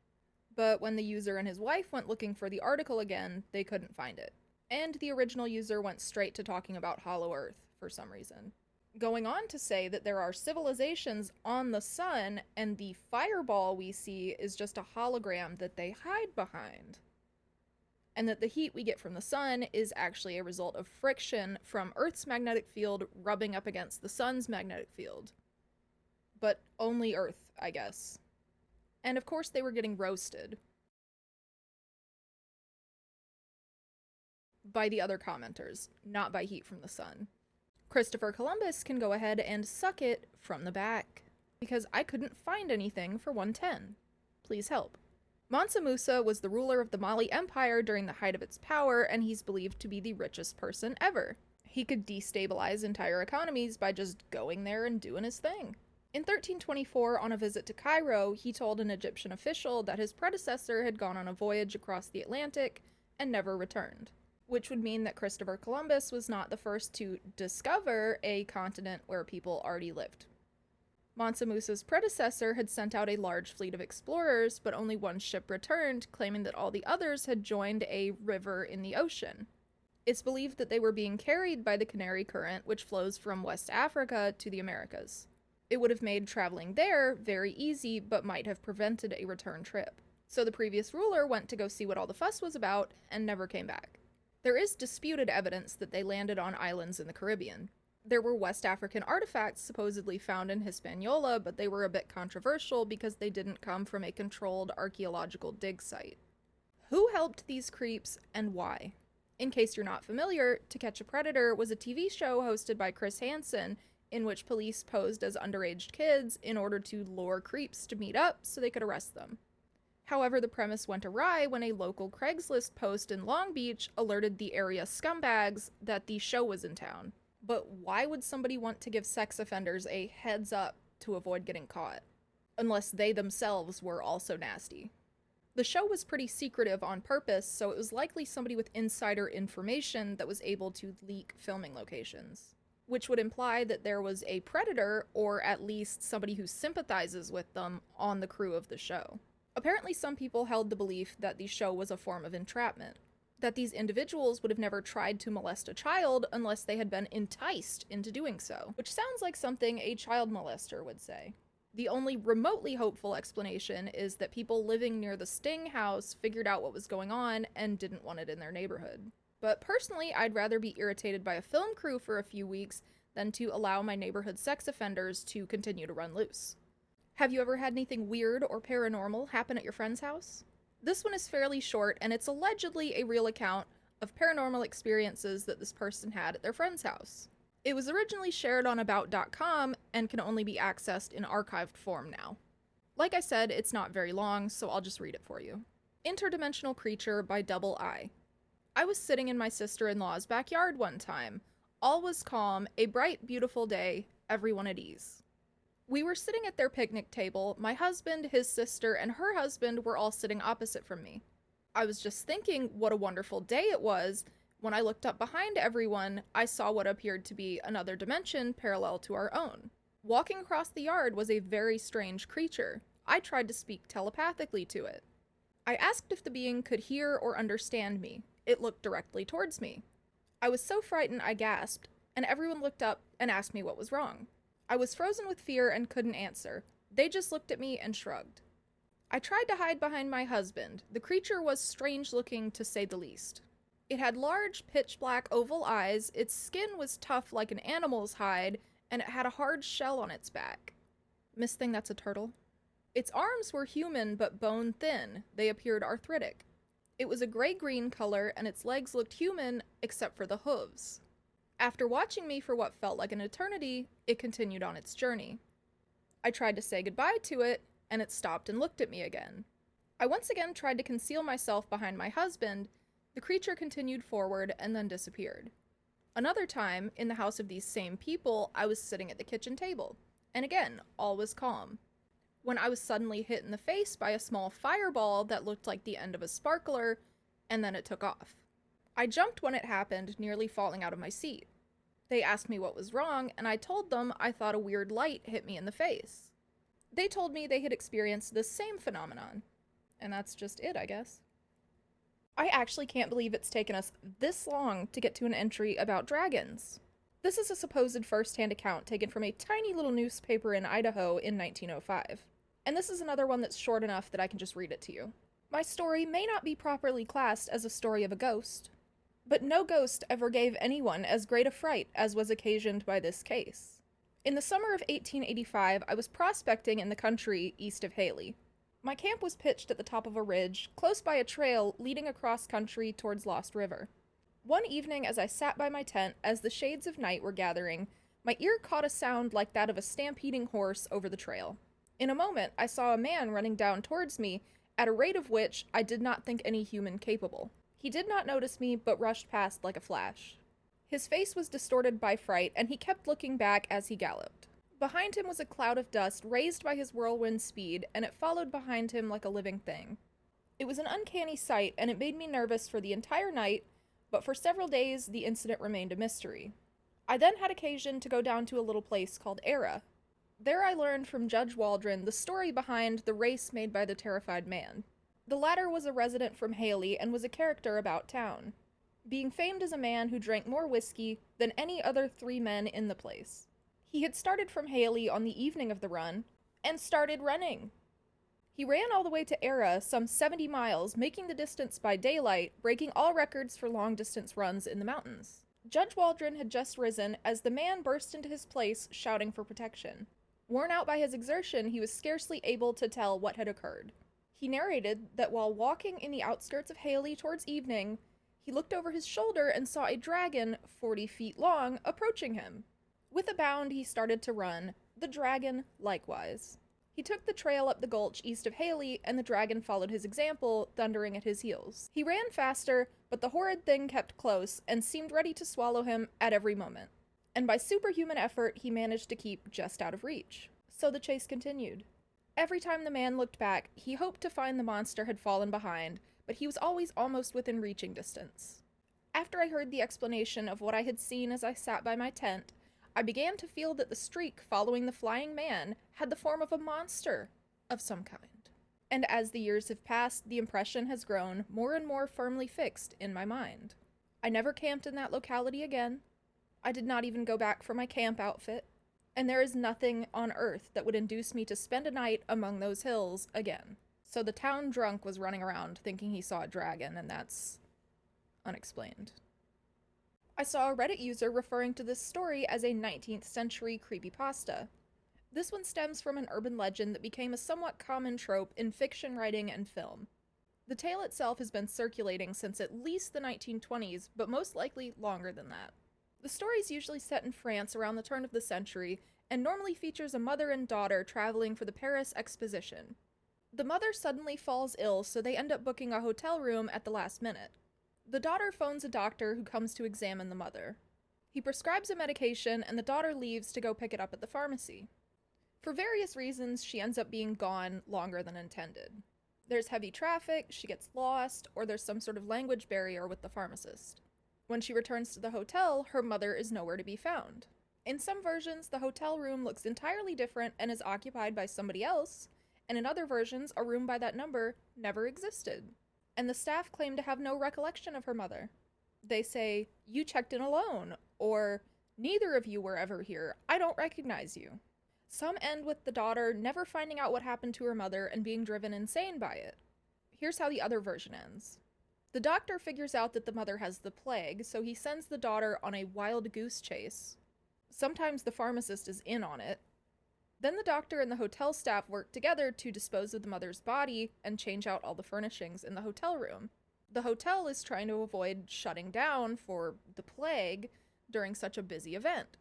But when the user and his wife went looking for the article again, they couldn't find it. And the original user went straight to talking about Hollow Earth for some reason. Going on to say that there are civilizations on the sun, and the fireball we see is just a hologram that they hide behind. And that the heat we get from the sun is actually a result of friction from Earth's magnetic field rubbing up against the sun's magnetic field. But only Earth, I guess. And of course they were getting roasted by the other commenters, not by heat from the sun. Christopher Columbus can go ahead and suck it from the back, because I couldn't find anything for 110. Please help. Mansa Musa was the ruler of the Mali Empire during the height of its power, and he's believed to be the richest person ever. He could destabilize entire economies by just going there and doing his thing. In 1324, on a visit to Cairo, he told an Egyptian official that his predecessor had gone on a voyage across the Atlantic and never returned, which would mean that Christopher Columbus was not the first to discover a continent where people already lived. Mansa Musa's predecessor had sent out a large fleet of explorers, but only one ship returned, claiming that all the others had joined a river in the ocean. It's believed that they were being carried by the Canary Current, which flows from West Africa to the Americas. It would have made traveling there very easy, but might have prevented a return trip. So the previous ruler went to go see what all the fuss was about, and never came back. There is disputed evidence that they landed on islands in the Caribbean. There were West African artifacts supposedly found in Hispaniola, but they were a bit controversial because they didn't come from a controlled archaeological dig site. Who helped these creeps and why? In case you're not familiar, To Catch a Predator was a TV show hosted by Chris Hansen in which police posed as underage kids in order to lure creeps to meet up so they could arrest them. However, the premise went awry when a local Craigslist post in Long Beach alerted the area scumbags that the show was in town. But why would somebody want to give sex offenders a heads up to avoid getting caught? Unless they themselves were also nasty. The show was pretty secretive on purpose, so it was likely somebody with insider information that was able to leak filming locations, which would imply that there was a predator, or at least somebody who sympathizes with them, on the crew of the show. Apparently, some people held the belief that the show was a form of entrapment, that these individuals would have never tried to molest a child unless they had been enticed into doing so, which sounds like something a child molester would say. The only remotely hopeful explanation is that people living near the Sting house figured out what was going on and didn't want it in their neighborhood. But personally, I'd rather be irritated by a film crew for a few weeks than to allow my neighborhood sex offenders to continue to run loose. Have you ever had anything weird or paranormal happen at your friend's house? This one is fairly short, and it's allegedly a real account of paranormal experiences that this person had at their friend's house. It was originally shared on about.com and can only be accessed in archived form now. Like I said, it's not very long, so I'll just read it for you. Interdimensional Creature by Double I. I was sitting in my sister-in-law's backyard one time. All was calm, a bright, beautiful day, everyone at ease. We were sitting at their picnic table. My husband, his sister, and her husband were all sitting opposite from me. I was just thinking what a wonderful day it was. When I looked up behind everyone, I saw what appeared to be another dimension parallel to our own. Walking across the yard was a very strange creature. I tried to speak telepathically to it. I asked if the being could hear or understand me. It looked directly towards me. I was so frightened I gasped, and everyone looked up and asked me what was wrong. I was frozen with fear and couldn't answer. They just looked at me and shrugged. I tried to hide behind my husband. The creature was strange looking, to say the least. It had large, pitch-black oval eyes, its skin was tough like an animal's hide, and it had a hard shell on its back. Miss Thing, that's a turtle. Its arms were human but bone-thin. They appeared arthritic. It was a gray-green color, and its legs looked human, except for the hooves. After watching me for what felt like an eternity, it continued on its journey. I tried to say goodbye to it, and it stopped and looked at me again. I once again tried to conceal myself behind my husband. The creature continued forward and then disappeared. Another time, in the house of these same people, I was sitting at the kitchen table, and again, all was calm. When I was suddenly hit in the face by a small fireball that looked like the end of a sparkler, and then it took off. I jumped when it happened, nearly falling out of my seat. They asked me what was wrong, and I told them I thought a weird light hit me in the face. They told me they had experienced this same phenomenon. And that's just it, I guess. I actually can't believe it's taken us this long to get to an entry about dragons. This is a supposed first-hand account taken from a tiny little newspaper in Idaho in 1905. And this is another one that's short enough that I can just read it to you. My story may not be properly classed as a story of a ghost, but no ghost ever gave anyone as great a fright as was occasioned by this case. In the summer of 1885, I was prospecting in the country east of Haley. My camp was pitched at the top of a ridge, close by a trail leading across country towards Lost River. One evening, as I sat by my tent, as the shades of night were gathering, my ear caught a sound like that of a stampeding horse over the trail. In a moment, I saw a man running down towards me, at a rate of which I did not think any human capable. He did not notice me, but rushed past like a flash. His face was distorted by fright, and he kept looking back as he galloped. Behind him was a cloud of dust raised by his whirlwind speed, and it followed behind him like a living thing. It was an uncanny sight, and it made me nervous for the entire night, but for several days the incident remained a mystery. I then had occasion to go down to a little place called Era. There I learned from Judge Waldron the story behind the race made by the terrified man. The latter was a resident from Haley and was a character about town, being famed as a man who drank more whiskey than any other 3 men in the place. He had started from Haley on the evening of the run, and started running. He ran all the way to Era, some 70 miles, making the distance by daylight, breaking all records for long-distance runs in the mountains. Judge Waldron had just risen as the man burst into his place, shouting for protection. Worn out by his exertion, he was scarcely able to tell what had occurred. He narrated that while walking in the outskirts of Haley towards evening, he looked over his shoulder and saw a dragon 40 feet long approaching him. With a bound, he started to run, the dragon likewise. He took the trail up the gulch east of Haley, and the dragon followed his example, thundering at his heels. He ran faster, but the horrid thing kept close and seemed ready to swallow him at every moment. And by superhuman effort, he managed to keep just out of reach. So the chase continued. Every time the man looked back, he hoped to find the monster had fallen behind, but he was always almost within reaching distance. After I heard the explanation of what I had seen as I sat by my tent, I began to feel that the streak following the flying man had the form of a monster of some kind. And as the years have passed, the impression has grown more and more firmly fixed in my mind. I never camped in that locality again. I did not even go back for my camp outfit. And there is nothing on earth that would induce me to spend a night among those hills again. So the town drunk was running around thinking he saw a dragon, and that's unexplained. I saw a Reddit user referring to this story as a 19th century creepypasta. This one stems from an urban legend that became a somewhat common trope in fiction writing and film. The tale itself has been circulating since at least the 1920s, but most likely longer than that. The story is usually set in France around the turn of the century, and normally features a mother and daughter traveling for the Paris Exposition. The mother suddenly falls ill, so they end up booking a hotel room at the last minute. The daughter phones a doctor who comes to examine the mother. He prescribes a medication, and the daughter leaves to go pick it up at the pharmacy. For various reasons, she ends up being gone longer than intended. There's heavy traffic, she gets lost, or there's some sort of language barrier with the pharmacist. When she returns to the hotel, her mother is nowhere to be found. In some versions, the hotel room looks entirely different and is occupied by somebody else, and in other versions, a room by that number never existed. And the staff claim to have no recollection of her mother. They say, "You checked in alone," or "Neither of you were ever here, I don't recognize you." Some end with the daughter never finding out what happened to her mother and being driven insane by it. Here's how the other version ends. The doctor figures out that the mother has the plague, so he sends the daughter on a wild goose chase. Sometimes the pharmacist is in on it. Then the doctor and the hotel staff work together to dispose of the mother's body and change out all the furnishings in the hotel room. The hotel is trying to avoid shutting down for the plague during such a busy event.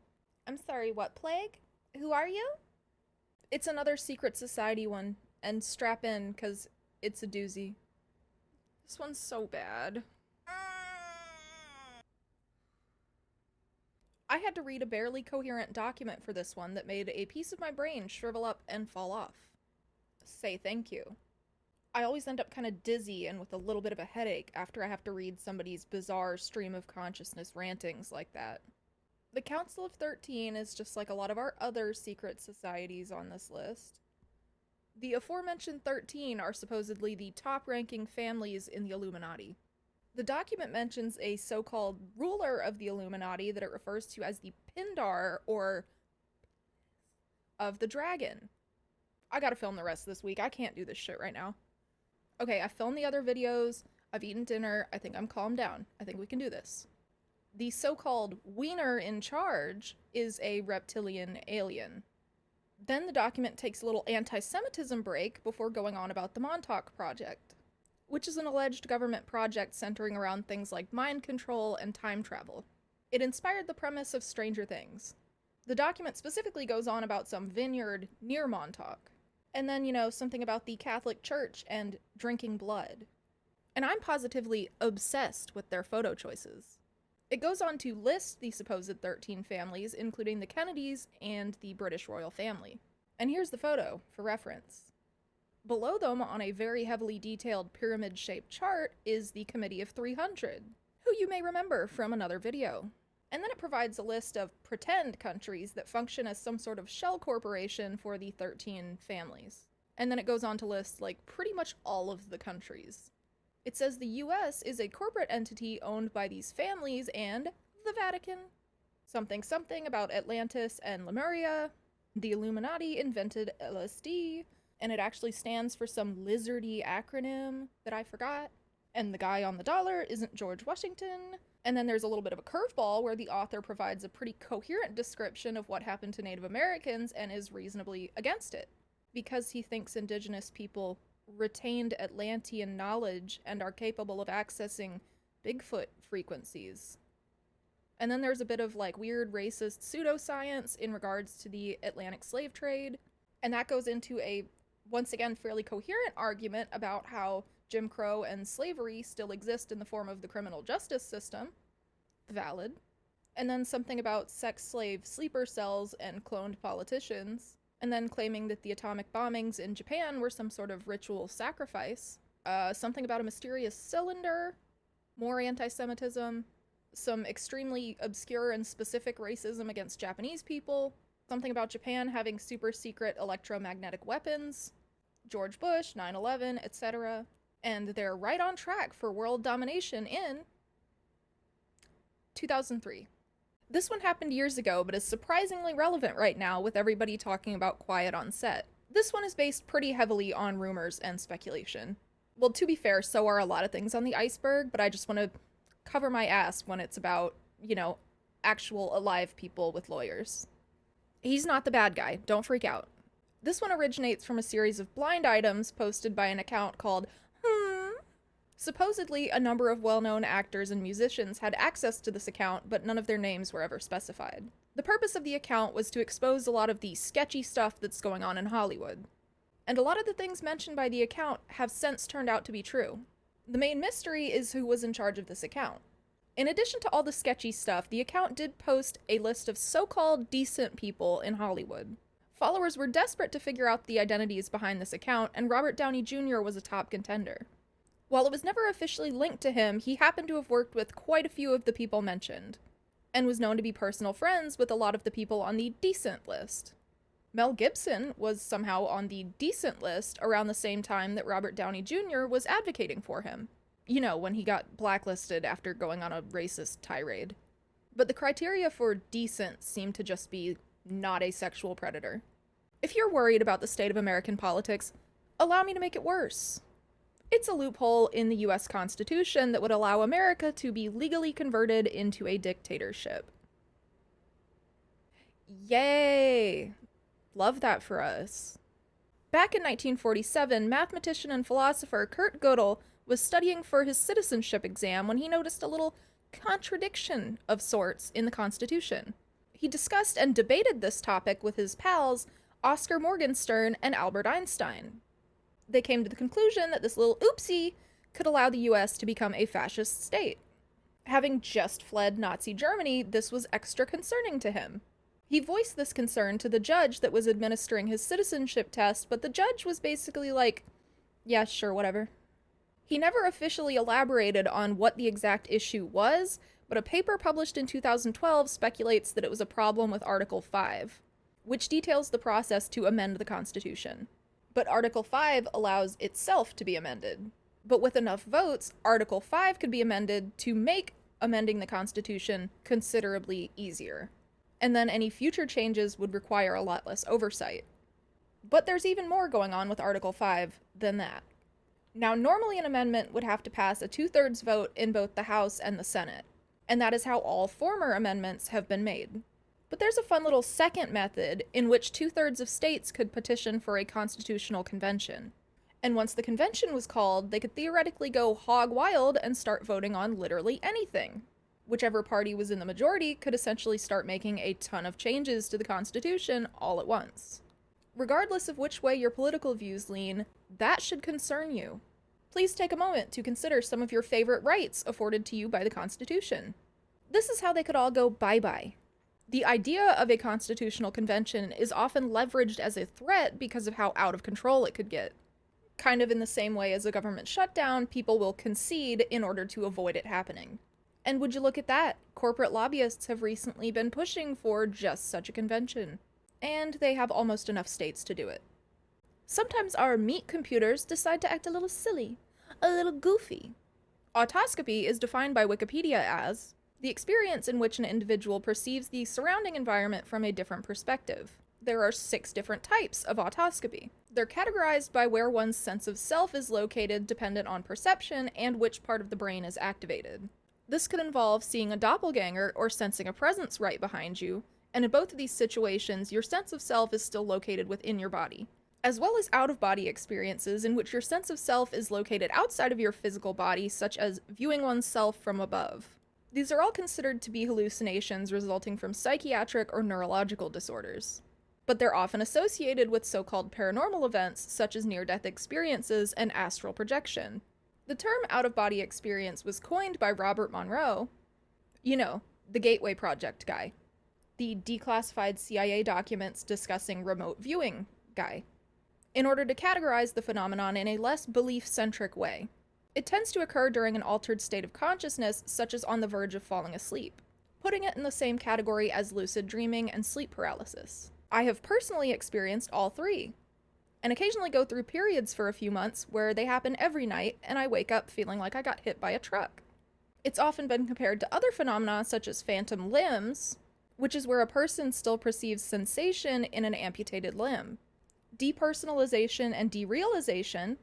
I'm sorry, what plague? Who are you? It's another secret society one, and strap in, because it's a doozy. This one's so bad. I had to read a barely coherent document for this one that made a piece of my brain shrivel up and fall off. Say thank you. I always end up kind of dizzy and with a little bit of a headache after I have to read somebody's bizarre stream of consciousness rantings like that. The Council of 13 is just like a lot of our other secret societies on this list. The aforementioned 13 are supposedly the top-ranking families in the Illuminati. The document mentions a so-called ruler of the Illuminati that it refers to as the Pindar, or of the dragon. I gotta film the rest of this week. I can't do this shit right now. Okay, I filmed the other videos. I've eaten dinner. I think I'm calmed down. I think we can do this. The so-called wiener in charge is a reptilian alien. Then the document takes a little anti-Semitism break before going on about the Montauk Project, which is an alleged government project centering around things like mind control and time travel. It inspired the premise of Stranger Things. The document specifically goes on about some vineyard near Montauk. And then, something about the Catholic Church and drinking blood. And I'm positively obsessed with their photo choices. It goes on to list the supposed 13 families, including the Kennedys and the British royal family. And here's the photo, for reference. Below them, on a very heavily detailed pyramid-shaped chart, is the Committee of 300, who you may remember from another video. And then it provides a list of pretend countries that function as some sort of shell corporation for the 13 families. And then it goes on to list, pretty much all of the countries. It says the US is a corporate entity owned by these families and the Vatican. Something something about Atlantis and Lemuria. The Illuminati invented LSD, and it actually stands for some lizardy acronym that I forgot. And the guy on the dollar isn't George Washington. And then there's a little bit of a curveball where the author provides a pretty coherent description of what happened to Native Americans and is reasonably against it, because he thinks indigenous people retained Atlantean knowledge and are capable of accessing Bigfoot frequencies. And then there's a bit of like weird racist pseudoscience in regards to the Atlantic slave trade. And that goes into a, once again, fairly coherent argument about how Jim Crow and slavery still exist in the form of the criminal justice system. Valid. And then something about sex slave sleeper cells and cloned politicians. And then claiming that the atomic bombings in Japan were some sort of ritual sacrifice. Something about a mysterious cylinder. More anti-Semitism. Some extremely obscure and specific racism against Japanese people. Something about Japan having super secret electromagnetic weapons. George Bush, 9/11, etc. And they're right on track for world domination in 2003. This one happened years ago, but is surprisingly relevant right now with everybody talking about quiet on set. This one is based pretty heavily on rumors and speculation. Well, to be fair, so are a lot of things on the Iceberg, but I just want to cover my ass when it's about, actual alive people with lawyers. He's not the bad guy, don't freak out. This one originates from a series of blind items posted by an account called Supposedly, a number of well-known actors and musicians had access to this account, but none of their names were ever specified. The purpose of the account was to expose a lot of the sketchy stuff that's going on in Hollywood. And a lot of the things mentioned by the account have since turned out to be true. The main mystery is who was in charge of this account. In addition to all the sketchy stuff, the account did post a list of so-called decent people in Hollywood. Followers were desperate to figure out the identities behind this account, and Robert Downey Jr. was a top contender. While it was never officially linked to him, he happened to have worked with quite a few of the people mentioned, and was known to be personal friends with a lot of the people on the decent list. Mel Gibson was somehow on the decent list around the same time that Robert Downey Jr. was advocating for him. When he got blacklisted after going on a racist tirade. But the criteria for decent seemed to just be not a sexual predator. If you're worried about the state of American politics, allow me to make it worse. It's a loophole in the US Constitution that would allow America to be legally converted into a dictatorship. Yay! Love that for us. Back in 1947, mathematician and philosopher Kurt Gödel was studying for his citizenship exam when he noticed a little contradiction of sorts in the Constitution. He discussed and debated this topic with his pals Oscar Morgenstern and Albert Einstein. They came to the conclusion that this little oopsie could allow the US to become a fascist state. Having just fled Nazi Germany, this was extra concerning to him. He voiced this concern to the judge that was administering his citizenship test, but the judge was basically like, yeah, sure, whatever. He never officially elaborated on what the exact issue was, but a paper published in 2012 speculates that it was a problem with Article 5, which details the process to amend the Constitution. But Article 5 allows itself to be amended. But with enough votes, Article 5 could be amended to make amending the Constitution considerably easier. And then any future changes would require a lot less oversight. But there's even more going on with Article 5 than that. Now, normally an amendment would have to pass a 2/3 vote in both the House and the Senate, and that is how all former amendments have been made. But there's a fun little second method in which 2/3 of states could petition for a constitutional convention. And once the convention was called, they could theoretically go hog wild and start voting on literally anything. Whichever party was in the majority could essentially start making a ton of changes to the Constitution all at once. Regardless of which way your political views lean, that should concern you. Please take a moment to consider some of your favorite rights afforded to you by the Constitution. This is how they could all go bye-bye. The idea of a constitutional convention is often leveraged as a threat because of how out of control it could get. Kind of in the same way as a government shutdown, people will concede in order to avoid it happening. And would you look at that? Corporate lobbyists have recently been pushing for just such a convention. And they have almost enough states to do it. Sometimes our meat computers decide to act a little silly, a little goofy. Autoscopy is defined by Wikipedia as the experience in which an individual perceives the surrounding environment from a different perspective. There are 6 different types of autoscopy. They're categorized by where one's sense of self is located dependent on perception and which part of the brain is activated. This could involve seeing a doppelganger or sensing a presence right behind you, and in both of these situations, your sense of self is still located within your body. as well as out-of-body experiences in which your sense of self is located outside of your physical body, such as viewing oneself from above. These are all considered to be hallucinations resulting from psychiatric or neurological disorders, but they're often associated with so-called paranormal events such as near-death experiences and astral projection. The term out-of-body experience was coined by Robert Monroe, you know, the Gateway Project guy, the declassified CIA documents discussing remote viewing guy, in order to categorize the phenomenon in a less belief-centric way. It tends to occur during an altered state of consciousness, such as on the verge of falling asleep, putting it in the same category as lucid dreaming and sleep paralysis. I have personally experienced all three, and occasionally go through periods for a few months where they happen every night and I wake up feeling like I got hit by a truck. It's often been compared to other phenomena such as phantom limbs, which is where a person still perceives sensation in an amputated limb, depersonalization and derealization,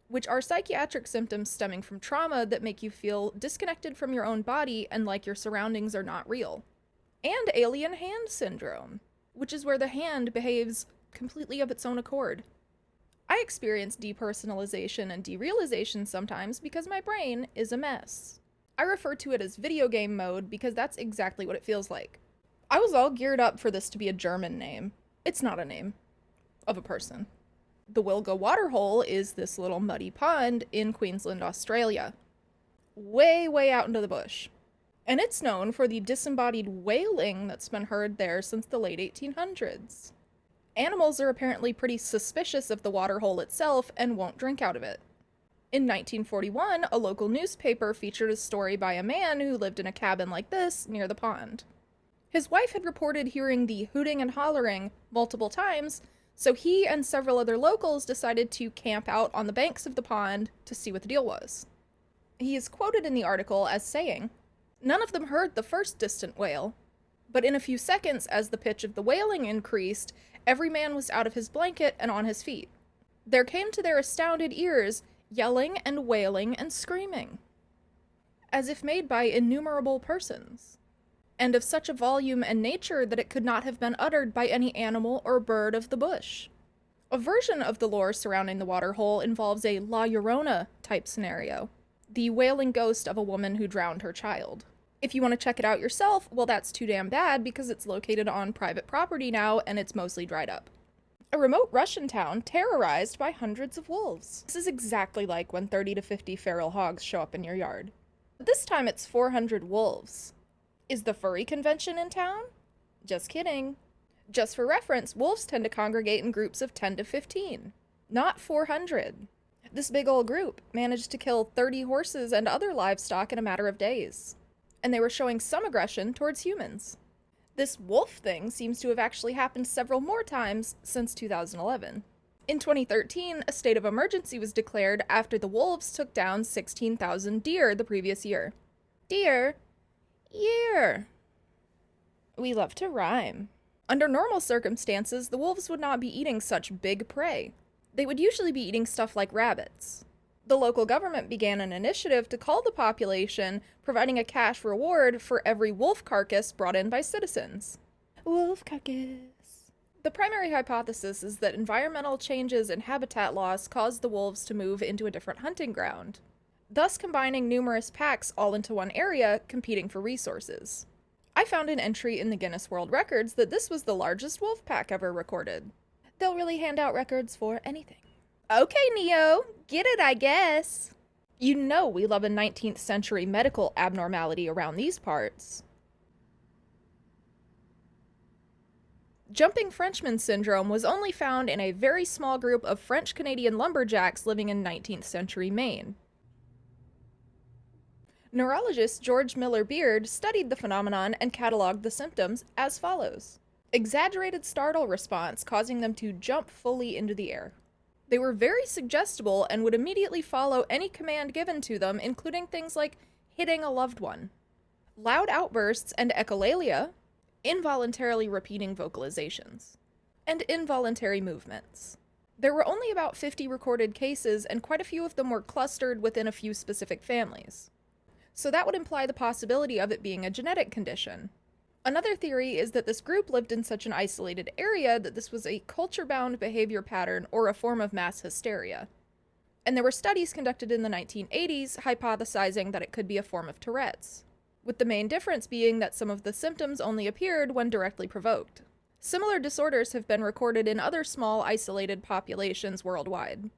which are psychiatric symptoms stemming from trauma that make you feel disconnected from your own body and like your surroundings are not real, and alien hand syndrome, which is where the hand behaves completely of its own accord. I experience depersonalization and derealization sometimes because my brain is a mess. I refer to it as video game mode because that's exactly what it feels like. I was all geared up for this to be a German name. It's not a name of a person. The Wilga Waterhole is this little muddy pond in Queensland, Australia. Way, way out into the bush. And it's known for the disembodied wailing that's been heard there since the late 1800s. Animals are apparently pretty suspicious of the waterhole itself and won't drink out of it. In 1941, a local newspaper featured a story by a man who lived in a cabin like this near the pond. His wife had reported hearing the hooting and hollering multiple times, so he and several other locals decided to camp out on the banks of the pond to see what the deal was. He is quoted in the article as saying, "None of them heard the first distant wail, but in a few seconds, as the pitch of the wailing increased, every man was out of his blanket and on his feet. There came to their astounded ears yelling and wailing and screaming, as if made by innumerable persons, and of such a volume and nature that it could not have been uttered by any animal or bird of the bush." A version of the lore surrounding the waterhole involves a La Llorona type scenario, the wailing ghost of a woman who drowned her child. If you want to check it out yourself, well, that's too damn bad because it's located on private property now and it's mostly dried up. A remote Russian town terrorized by hundreds of wolves. This is exactly like when 30 to 50 feral hogs show up in your yard. But this time it's 400 wolves. Is the furry convention in town? Just kidding. Just for reference, wolves tend to congregate in groups of 10 to 15, not 400. This big old group managed to kill 30 horses and other livestock in a matter of days, and they were showing some aggression towards humans. This wolf thing seems to have actually happened several more times since 2011. In 2013, a state of emergency was declared after the wolves took down 16,000 deer the previous year. Deer? Year. We love to rhyme. Under normal circumstances, the wolves would not be eating such big prey. They would usually be eating stuff like rabbits. The local government began an initiative to cull the population, providing a cash reward for every wolf carcass brought in by citizens. Wolf carcass. The primary hypothesis is that environmental changes and habitat loss caused the wolves to move into a different hunting ground, thus combining numerous packs all into one area, competing for resources. I found an entry in the Guinness World Records that this was the largest wolf pack ever recorded. They'll really hand out records for anything. Okay, Neo, get it, I guess. You know we love a 19th century medical abnormality around these parts. Jumping Frenchman syndrome was only found in a very small group of French-Canadian lumberjacks living in 19th century Maine. Neurologist George Miller Beard studied the phenomenon and cataloged the symptoms as follows. Exaggerated startle response causing them to jump fully into the air. They were very suggestible and would immediately follow any command given to them, including things like hitting a loved one. Loud outbursts and echolalia, involuntarily repeating vocalizations, and involuntary movements. There were only about 50 recorded cases, and quite a few of them were clustered within a few specific families. So that would imply the possibility of it being a genetic condition. Another theory is that this group lived in such an isolated area that this was a culture bound behavior pattern or a form of mass hysteria. And there were studies conducted in the 1980s hypothesizing that it could be a form of Tourette's, with the main difference being that some of the symptoms only appeared when directly provoked. Similar disorders have been recorded in other small, isolated populations worldwide.